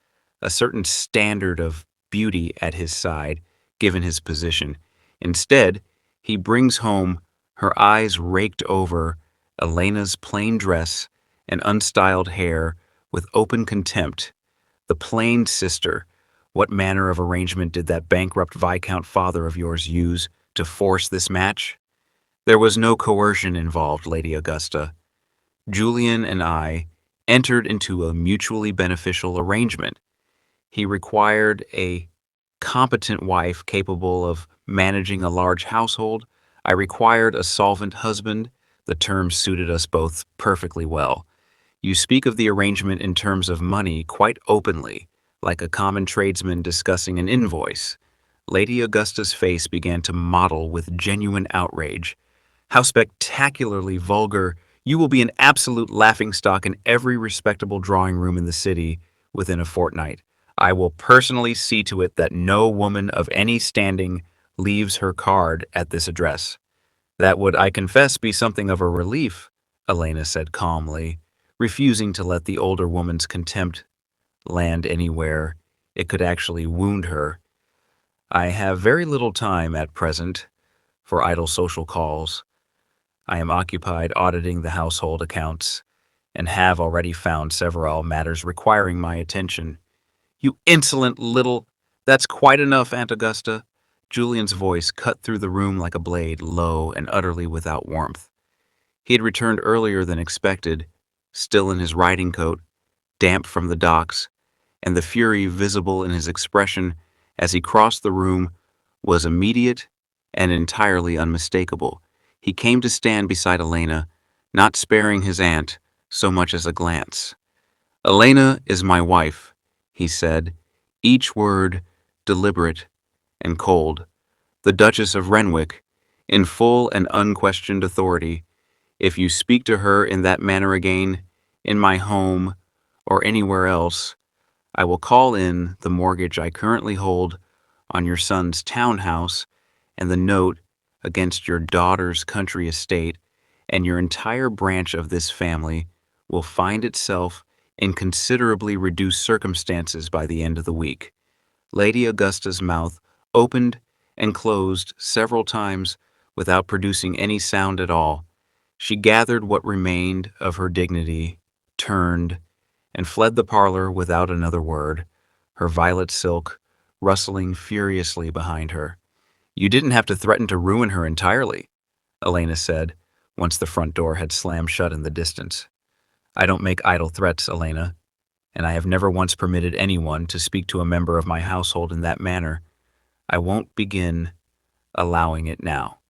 a certain standard of beauty at his side, given his position. Instead, he brings home her eyes raked over Elena's plain dress and unstyled hair with open contempt. The plain sister. What manner of arrangement did that bankrupt Viscount father of yours use to force this match? There was no coercion involved, Lady Augusta. Julian and I, entered into a mutually beneficial arrangement. He required a competent wife capable of managing a large household. I required a solvent husband. The terms suited us both perfectly well. You speak of the arrangement in terms of money quite openly, like a common tradesman discussing an invoice. Lady Augusta's face began to mottle with genuine outrage. How spectacularly vulgar! You will be an absolute laughingstock in every respectable drawing room in the city within a fortnight. I will personally see to it that no woman of any standing leaves her card at this address. That would, I confess, be something of a relief, Elena said calmly, refusing to let the older woman's contempt land anywhere it could actually wound her. I have very little time at present for idle social calls. I am occupied auditing the household accounts and have already found several matters requiring my attention. You insolent little... That's quite enough, Aunt Augusta. Julian's voice cut through the room like a blade, low and utterly without warmth. He had returned earlier than expected, still in his riding coat, damp from the docks, and the fury visible in his expression as he crossed the room was immediate and entirely unmistakable. He came to stand beside Elena, not sparing his aunt so much as a glance. "Elena is my wife," he said, each word deliberate and cold. "The Duchess of Renwick, in full and unquestioned authority. If you speak to her in that manner again, in my home or anywhere else, I will call in the mortgage I currently hold on your son's townhouse and the note against your daughter's country estate, and your entire branch of this family will find itself in considerably reduced circumstances by the end of the week." Lady Augusta's mouth opened and closed several times without producing any sound at all. She gathered what remained of her dignity, turned, and fled the parlor without another word, her violet silk rustling furiously behind her. "You didn't have to threaten to ruin her entirely," Elena said, once the front door had slammed shut in the distance. "I don't make idle threats, Elena, and I have never once permitted anyone to speak to a member of my household in that manner. I won't begin allowing it now."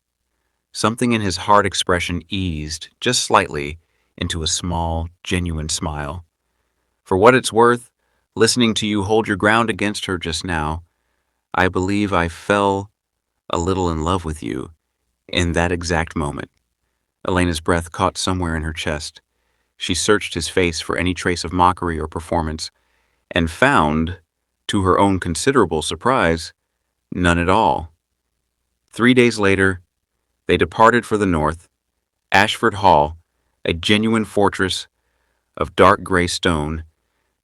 Something in his hard expression eased, just slightly, into a small, genuine smile. "For what it's worth, listening to you hold your ground against her just now, I believe I fell a little in love with you in that exact moment." Elena's breath caught somewhere in her chest. She searched his face for any trace of mockery or performance, and found, to her own considerable surprise, none at all. 3 days later, they departed for the north. Ashford Hall, a genuine fortress of dark gray stone,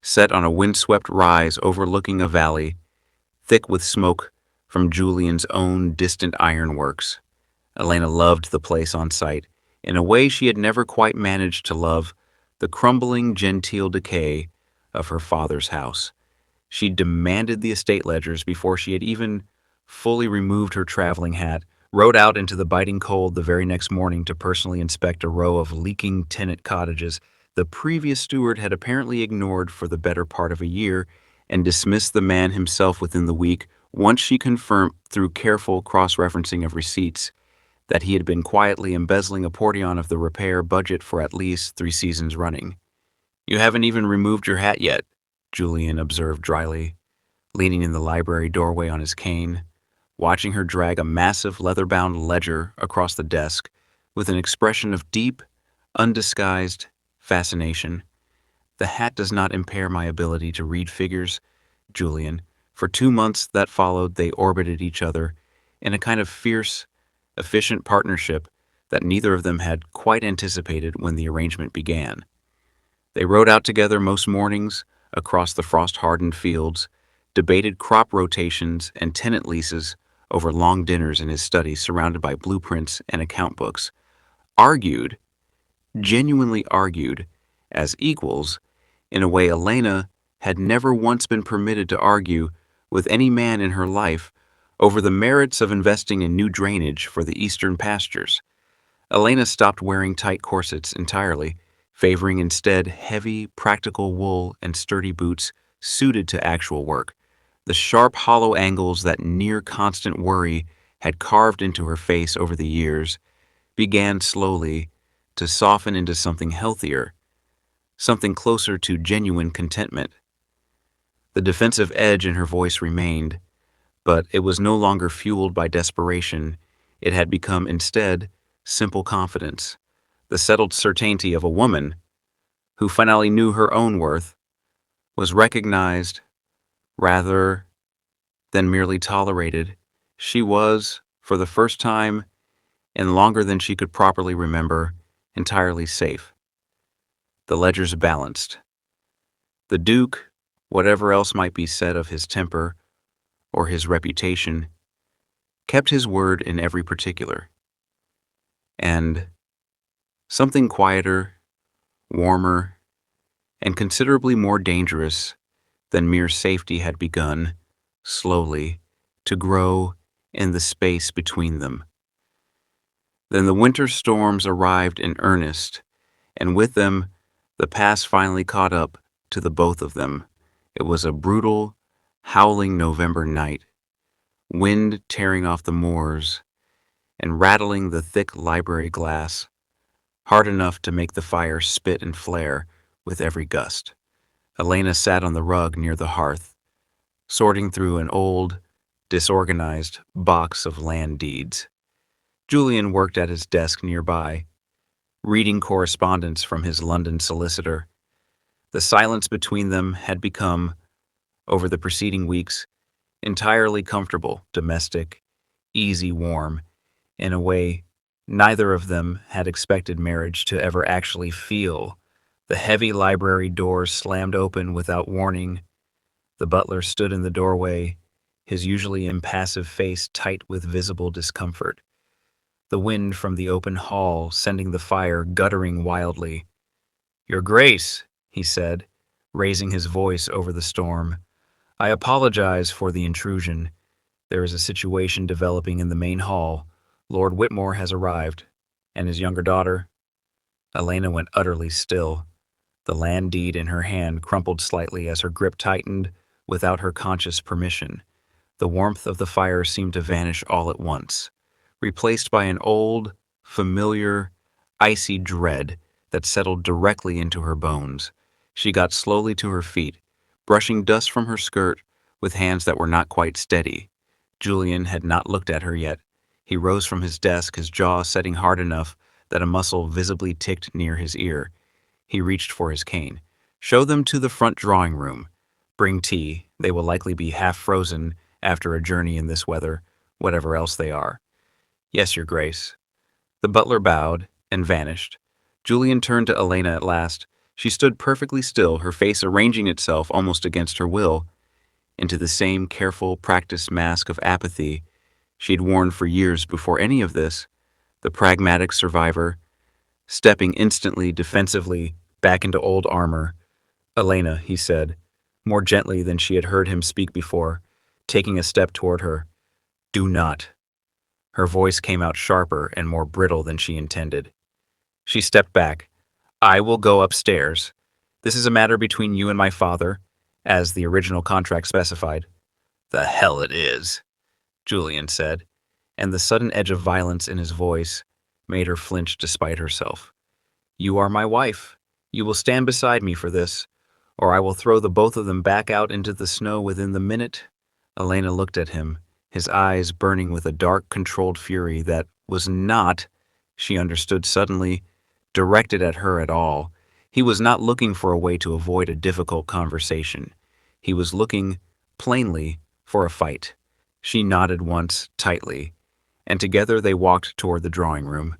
set on a windswept rise overlooking a valley, thick with smoke from Julian's own distant ironworks. Elena loved the place on sight, in a way she had never quite managed to love the crumbling genteel decay of her father's house. She demanded the estate ledgers before she had even fully removed her traveling hat, rode out into the biting cold the very next morning to personally inspect a row of leaking tenant cottages the previous steward had apparently ignored for the better part of a year, and dismissed the man himself within the week, once she confirmed through careful cross-referencing of receipts that he had been quietly embezzling a portion of the repair budget for at least 3 seasons running. "You haven't even removed your hat yet," Julian observed dryly, leaning in the library doorway on his cane, watching her drag a massive leather-bound ledger across the desk with an expression of deep, undisguised fascination. "The hat does not impair my ability to read figures, Julian." For 2 months that followed, they orbited each other in a kind of fierce, efficient partnership that neither of them had quite anticipated when the arrangement began. They rode out together most mornings across the frost-hardened fields, debated crop rotations and tenant leases over long dinners in his study surrounded by blueprints and account books, argued, genuinely argued, as equals, in a way Elena had never once been permitted to argue with any man in her life, over the merits of investing in new drainage for the eastern pastures. Elena stopped wearing tight corsets entirely, favoring instead heavy, practical wool and sturdy boots suited to actual work. The sharp, hollow angles that near constant worry had carved into her face over the years began slowly to soften into something healthier, something closer to genuine contentment. The defensive edge in her voice remained, but it was no longer fueled by desperation. It had become instead simple confidence, the settled certainty of a woman who finally knew her own worth, was recognized rather than merely tolerated. She was, for the first time and longer than she could properly remember, entirely safe. The ledgers balanced. The Duke, whatever else might be said of his temper or his reputation, kept his word in every particular. And something quieter, warmer, and considerably more dangerous than mere safety had begun, slowly, to grow in the space between them. Then the winter storms arrived in earnest, and with them, the past finally caught up to the both of them. It was a brutal, howling November night, wind tearing off the moors and rattling the thick library glass, hard enough to make the fire spit and flare with every gust. Elena sat on the rug near the hearth, sorting through an old, disorganized box of land deeds. Julian worked at his desk nearby, reading correspondence from his London solicitor. The silence between them had become, over the preceding weeks, entirely comfortable, domestic, easy, warm, in a way neither of them had expected marriage to ever actually feel. The heavy library doors slammed open without warning. The butler stood in the doorway, his usually impassive face tight with visible discomfort. The wind from the open hall sending the fire guttering wildly. "Your Grace," he said, raising his voice over the storm, "I apologize for the intrusion. There is a situation developing in the main hall. Lord Whitmore has arrived, and his younger daughter." Elena went utterly still. The land deed in her hand crumpled slightly as her grip tightened without her conscious permission. The warmth of the fire seemed to vanish all at once, replaced by an old, familiar, icy dread that settled directly into her bones. She got slowly to her feet, brushing dust from her skirt with hands that were not quite steady. Julian had not looked at her yet. He rose from his desk, his jaw setting hard enough that a muscle visibly ticked near his ear. He reached for his cane. "Show them to the front drawing room. Bring tea. They will likely be half frozen after a journey in this weather, whatever else they are." "Yes, Your Grace." The butler bowed and vanished. Julian turned to Elena at last. She stood perfectly still, her face arranging itself almost against her will into the same careful, practiced mask of apathy she'd worn for years before any of this, the pragmatic survivor, stepping instantly, defensively, back into old armor. "Elena," he said, more gently than she had heard him speak before, taking a step toward her. "Do not." Her voice came out sharper and more brittle than she intended. She stepped back. "I will go upstairs. This is a matter between you and my father, as the original contract specified." "The hell it is," Julian said, and the sudden edge of violence in his voice made her flinch despite herself. "You are my wife. You will stand beside me for this, or I will throw the both of them back out into the snow within the minute." Elena looked at him, his eyes burning with a dark, controlled fury that was not, she understood suddenly, directed at her at all. He was not looking for a way to avoid a difficult conversation. He was looking, plainly, for a fight. She nodded once, tightly, and together they walked toward the drawing room.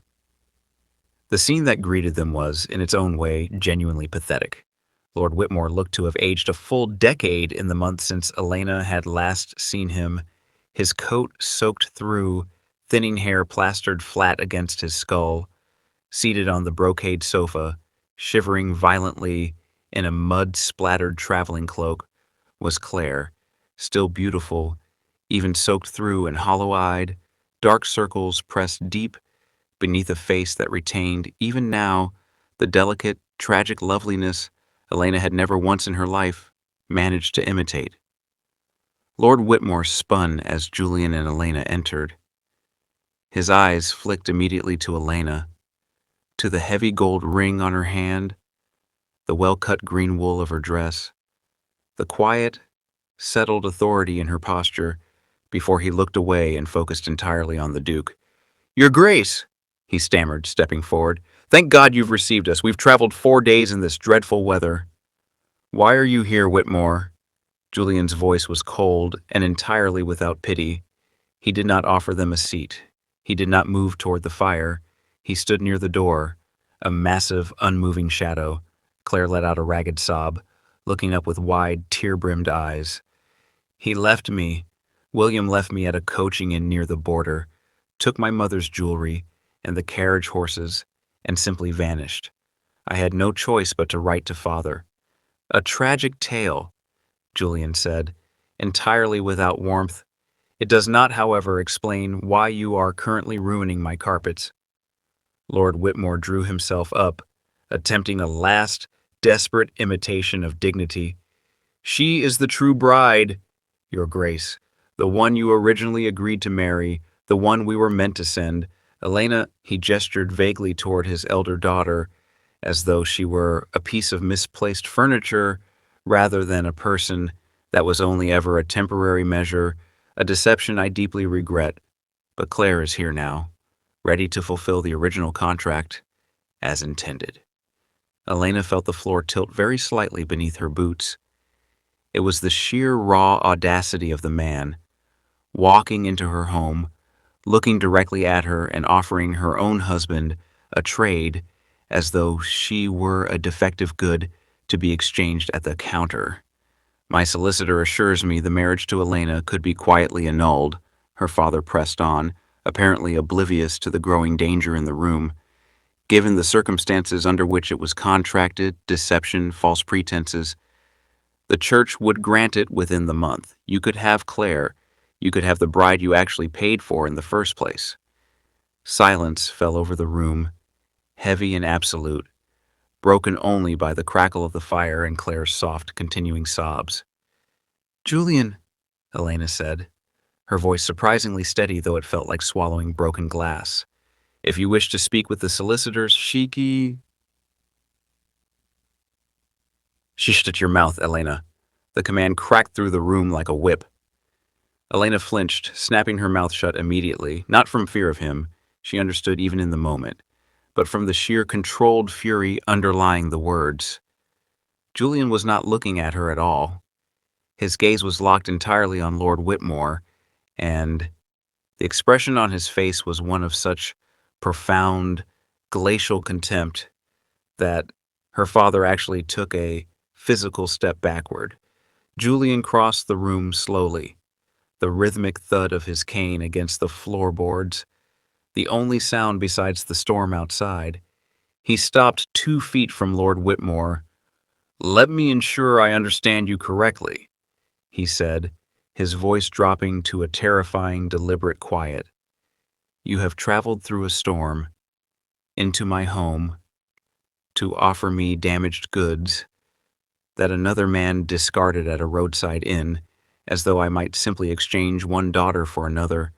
The scene that greeted them was, in its own way, genuinely pathetic. Lord Whitmore looked to have aged a full decade in the month since Elena had last seen him, his coat soaked through, thinning hair plastered flat against his skull. Seated on the brocade sofa, shivering violently in a mud-splattered traveling cloak, was Claire, still beautiful, even soaked through and hollow-eyed, dark circles pressed deep beneath a face that retained, even now, the delicate, tragic loveliness Elena had never once in her life managed to imitate. Lord Whitmore spun as Julian and Elena entered. His eyes flicked immediately to Elena, to the heavy gold ring on her hand, the well-cut green wool of her dress, the quiet, settled authority in her posture, before he looked away and focused entirely on the Duke. "Your Grace," he stammered, stepping forward. "Thank God you've received us. We've traveled 4 days in this dreadful weather." "Why are you here, Whitmore?" Julian's voice was cold and entirely without pity. He did not offer them a seat. He did not move toward the fire. He stood near the door, a massive, unmoving shadow. Claire let out a ragged sob, looking up with wide, tear-brimmed eyes. "He left me. William left me at a coaching inn near the border, took my mother's jewelry and the carriage horses, and simply vanished. I had no choice but to write to father." "A tragic tale," Julian said, entirely without warmth. "It does not, however, explain why you are currently ruining my carpets." Lord Whitmore drew himself up, attempting a last, desperate imitation of dignity. "She is the true bride, Your Grace, the one you originally agreed to marry, the one we were meant to send. Elena," he gestured vaguely toward his elder daughter, as though she were a piece of misplaced furniture rather than a person. "That was only ever a temporary measure, a deception I deeply regret. But Claire is here now, ready to fulfill the original contract, as intended." Elena felt the floor tilt very slightly beneath her boots. It was the sheer raw audacity of the man, walking into her home, looking directly at her and offering her own husband a trade as though she were a defective good to be exchanged at the counter. "My solicitor assures me the marriage to Elena could be quietly annulled," her father pressed on, apparently oblivious to the growing danger in the room. "Given the circumstances under which it was contracted, deception, false pretenses, the church would grant it within the month. You could have Claire. You could have the bride you actually paid for in the first place." Silence fell over the room, heavy and absolute, broken only by the crackle of the fire and Claire's soft, continuing sobs. "Julian," Elena said, her voice surprisingly steady, though it felt like swallowing broken glass. "If you wish to speak with the solicitors, Shiki—" "Shut your mouth, Elena." The command cracked through the room like a whip. Elena flinched, snapping her mouth shut immediately, not from fear of him, she understood even in the moment, but from the sheer controlled fury underlying the words. Julian was not looking at her at all. His gaze was locked entirely on Lord Whitmore, and the expression on his face was one of such profound, glacial contempt that her father actually took a physical step backward. Julian crossed the room slowly, the rhythmic thud of his cane against the floorboards, the only sound besides the storm outside. He stopped 2 feet from Lord Whitmore. "Let me ensure I understand you correctly," he said, his voice dropping to a terrifying, deliberate quiet. "You have traveled through a storm, into my home, to offer me damaged goods that another man discarded at a roadside inn, as though I might simply exchange one daughter for another,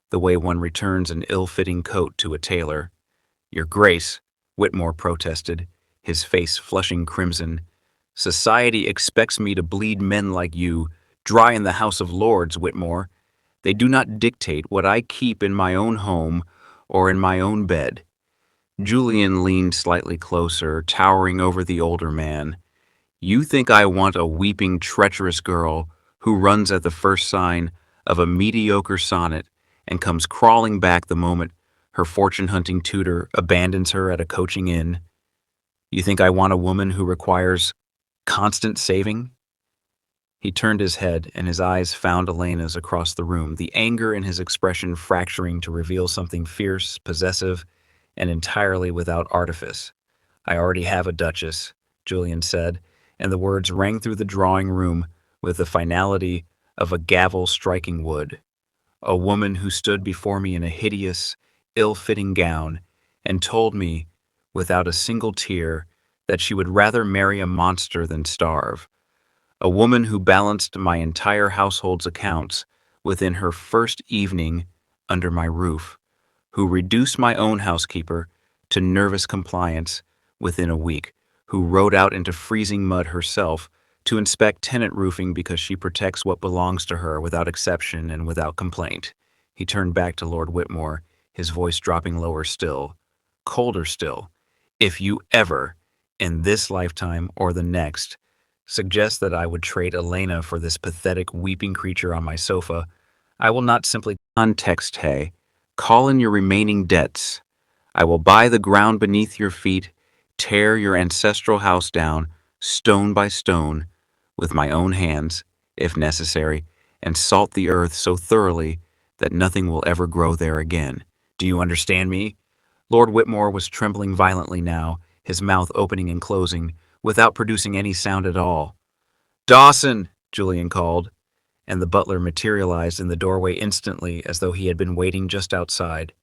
the way one returns an ill-fitting coat to a tailor." "Your Grace," Whitmore protested, his face flushing crimson, "society expects me to bleed men like you, dry in the House of Lords, Whitmore. They do not dictate what I keep in my own home or in my own bed." Julian leaned slightly closer, towering over the older man. "You think I want a weeping, treacherous girl who runs at the first sign of a mediocre sonnet and comes crawling back the moment her fortune-hunting tutor abandons her at a coaching inn? You think I want a woman who requires constant saving?" He turned his head, and his eyes found Elena's across the room, the anger in his expression fracturing to reveal something fierce, possessive, and entirely without artifice. "I already have a duchess," Julian said, and the words rang through the drawing room with the finality of a gavel striking wood. "A woman who stood before me in a hideous, ill-fitting gown and told me, without a single tear, that she would rather marry a monster than starve. A woman who balanced my entire household's accounts within her first evening under my roof, who reduced my own housekeeper to nervous compliance within a week, who rode out into freezing mud herself to inspect tenant roofing because she protects what belongs to her without exception and without complaint. He turned back to Lord Whitmore, his voice dropping lower still, colder still. If you ever, in this lifetime or the next, suggest that I would trade Elena for this pathetic weeping creature on my sofa, I will not simply context hay. Call in your remaining debts. I will buy the ground beneath your feet, tear your ancestral house down, stone by stone, with my own hands, if necessary, and salt the earth so thoroughly that nothing will ever grow there again. Do you understand me? Lord Whitmore was trembling violently now, his mouth opening and closing, without producing any sound at all. "Dawson!" Julian called, and the butler materialized in the doorway instantly as though he had been waiting just outside.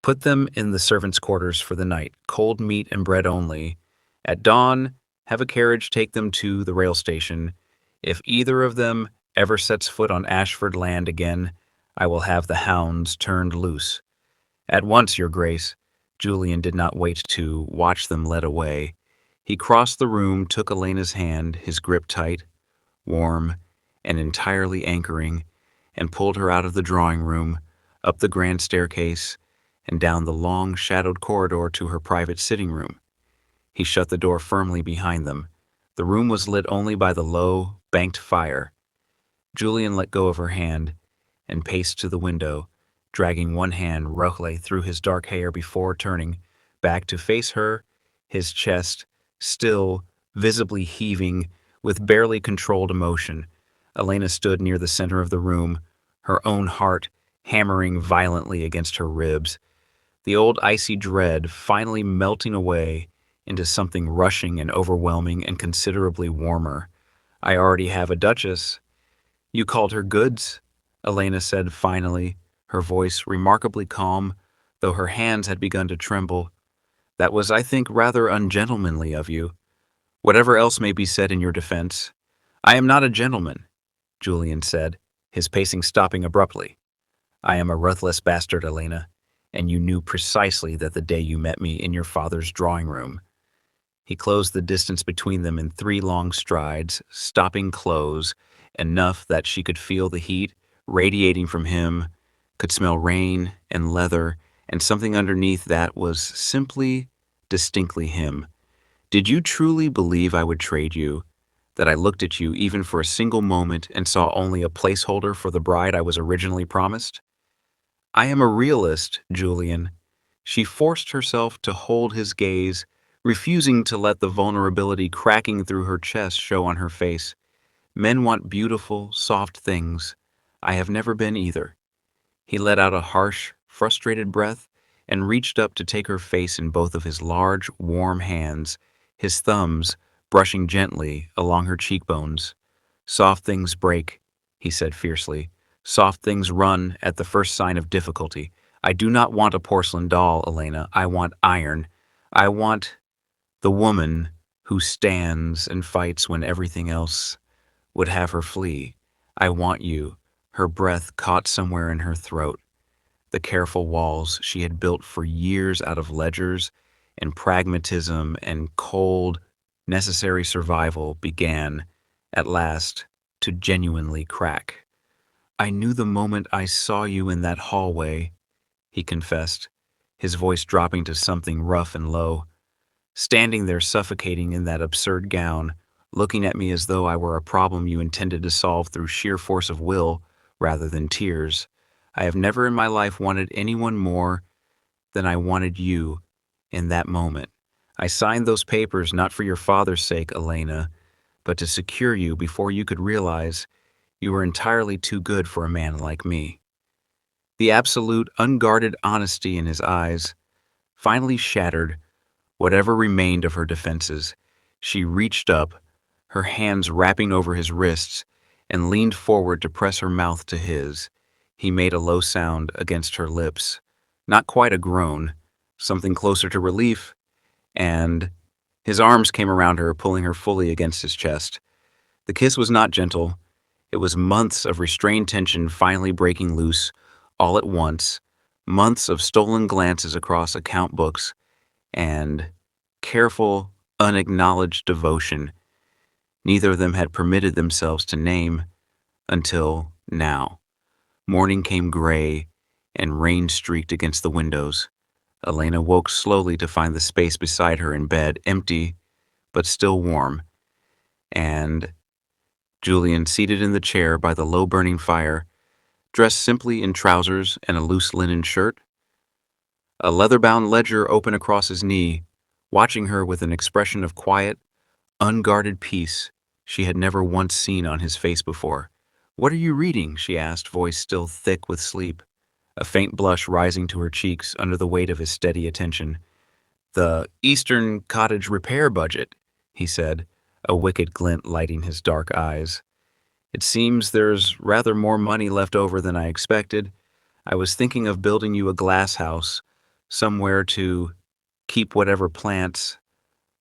"Put them in the servants' quarters for the night, cold meat and bread only. At dawn, have a carriage take them to the rail station. If either of them ever sets foot on Ashford land again, I will have the hounds turned loose. At once, your grace." Julian did not wait to watch them led away. He crossed the room, took Elena's hand, his grip tight, warm, and entirely anchoring, and pulled her out of the drawing room, up the grand staircase, and down the long, shadowed corridor to her private sitting room. He shut the door firmly behind them. The room was lit only by the low, banked fire. Julian let go of her hand and paced to the window, dragging one hand roughly through his dark hair before turning back to face her, his chest still visibly heaving with barely controlled emotion. Elena stood near the center of the room, her own heart hammering violently against her ribs, the old icy dread finally melting away into something rushing and overwhelming and considerably warmer. "I already have a duchess." "You called her goods?" Elena said finally, her voice remarkably calm, though her hands had begun to tremble. "That was, I think, rather ungentlemanly of you. Whatever else may be said in your defense." "I am not a gentleman," Julian said, his pacing stopping abruptly. "I am a ruthless bastard, Elena, and you knew precisely that the day you met me in your father's drawing room." He closed the distance between them in 3 long strides, stopping close, enough that she could feel the heat radiating from him, could smell rain and leather, and something underneath that was simply, distinctly him. "Did you truly believe I would trade you? That I looked at you even for a single moment and saw only a placeholder for the bride I was originally promised?" "I am a realist, Julian." She forced herself to hold his gaze, refusing to let the vulnerability cracking through her chest show on her face. "Men want beautiful, soft things. I have never been either." He let out a harsh, frustrated breath and reached up to take her face in both of his large, warm hands, his thumbs brushing gently along her cheekbones. "Soft things break," he said fiercely. "Soft things run at the first sign of difficulty. I do not want a porcelain doll, Elena. I want iron. I want the woman who stands and fights when everything else would have her flee. I want you." Her breath caught somewhere in her throat. The careful walls she had built for years out of ledgers and pragmatism and cold, necessary survival began, at last, to genuinely crack. "I knew the moment I saw you in that hallway," he confessed, his voice dropping to something rough and low. "Standing there suffocating in that absurd gown, looking at me as though I were a problem you intended to solve through sheer force of will rather than tears. I have never in my life wanted anyone more than I wanted you in that moment. I signed those papers not for your father's sake, Elena, but to secure you before you could realize you were entirely too good for a man like me." The absolute, unguarded honesty in his eyes finally shattered whatever remained of her defenses. She reached up, her hands wrapping over his wrists, and leaned forward to press her mouth to his. He made a low sound against her lips, not quite a groan, something closer to relief, and His arms came around her, pulling her fully against his chest. The kiss was not gentle. It was months of restrained tension finally breaking loose, all at once, months of stolen glances across account books, and careful, unacknowledged devotion neither of them had permitted themselves to name until now. Morning came gray, and rain streaked against the windows. Elena woke slowly to find the space beside her in bed empty, but still warm, and Julian seated in the chair by the low-burning fire, dressed simply in trousers and a loose linen shirt, a leather-bound ledger open across his knee, watching her with an expression of quiet, unguarded peace she had never once seen on his face before. "What are you reading?" she asked, voice still thick with sleep, a faint blush rising to her cheeks under the weight of his steady attention. "The Eastern Cottage Repair Budget," he said, a wicked glint lighting his dark eyes. "It seems there's rather more money left over than I expected. I was thinking of building you a glass house, somewhere to keep whatever plants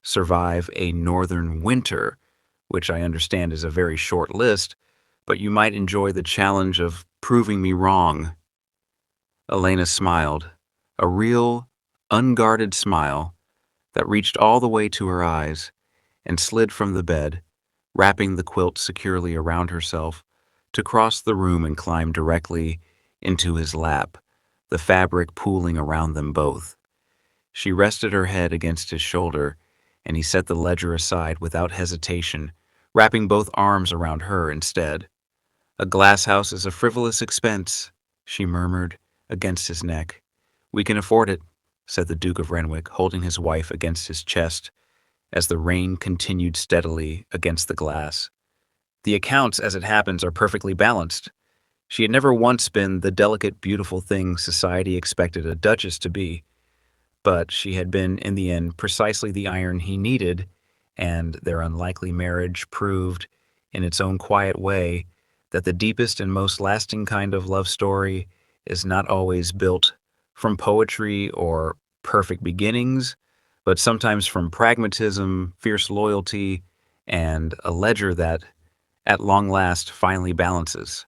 survive a northern winter, which I understand is a very short list, but you might enjoy the challenge of proving me wrong." Elena smiled, a real, unguarded smile that reached all the way to her eyes, and slid from the bed, wrapping the quilt securely around herself, to cross the room and climb directly into his lap, the fabric pooling around them both. She rested her head against his shoulder, and he set the ledger aside without hesitation, wrapping both arms around her instead. "A glass house is a frivolous expense," she murmured against his neck. "We can afford it," said the Duke of Renwick, holding his wife against his chest as the rain continued steadily against the glass. "The accounts, as it happens, are perfectly balanced." She had never once been the delicate, beautiful thing society expected a duchess to be, but she had been, in the end, precisely the iron he needed, and their unlikely marriage proved, in its own quiet way, that the deepest and most lasting kind of love story is not always built from poetry or perfect beginnings, but sometimes from pragmatism, fierce loyalty, and a ledger that, at long last, finally balances.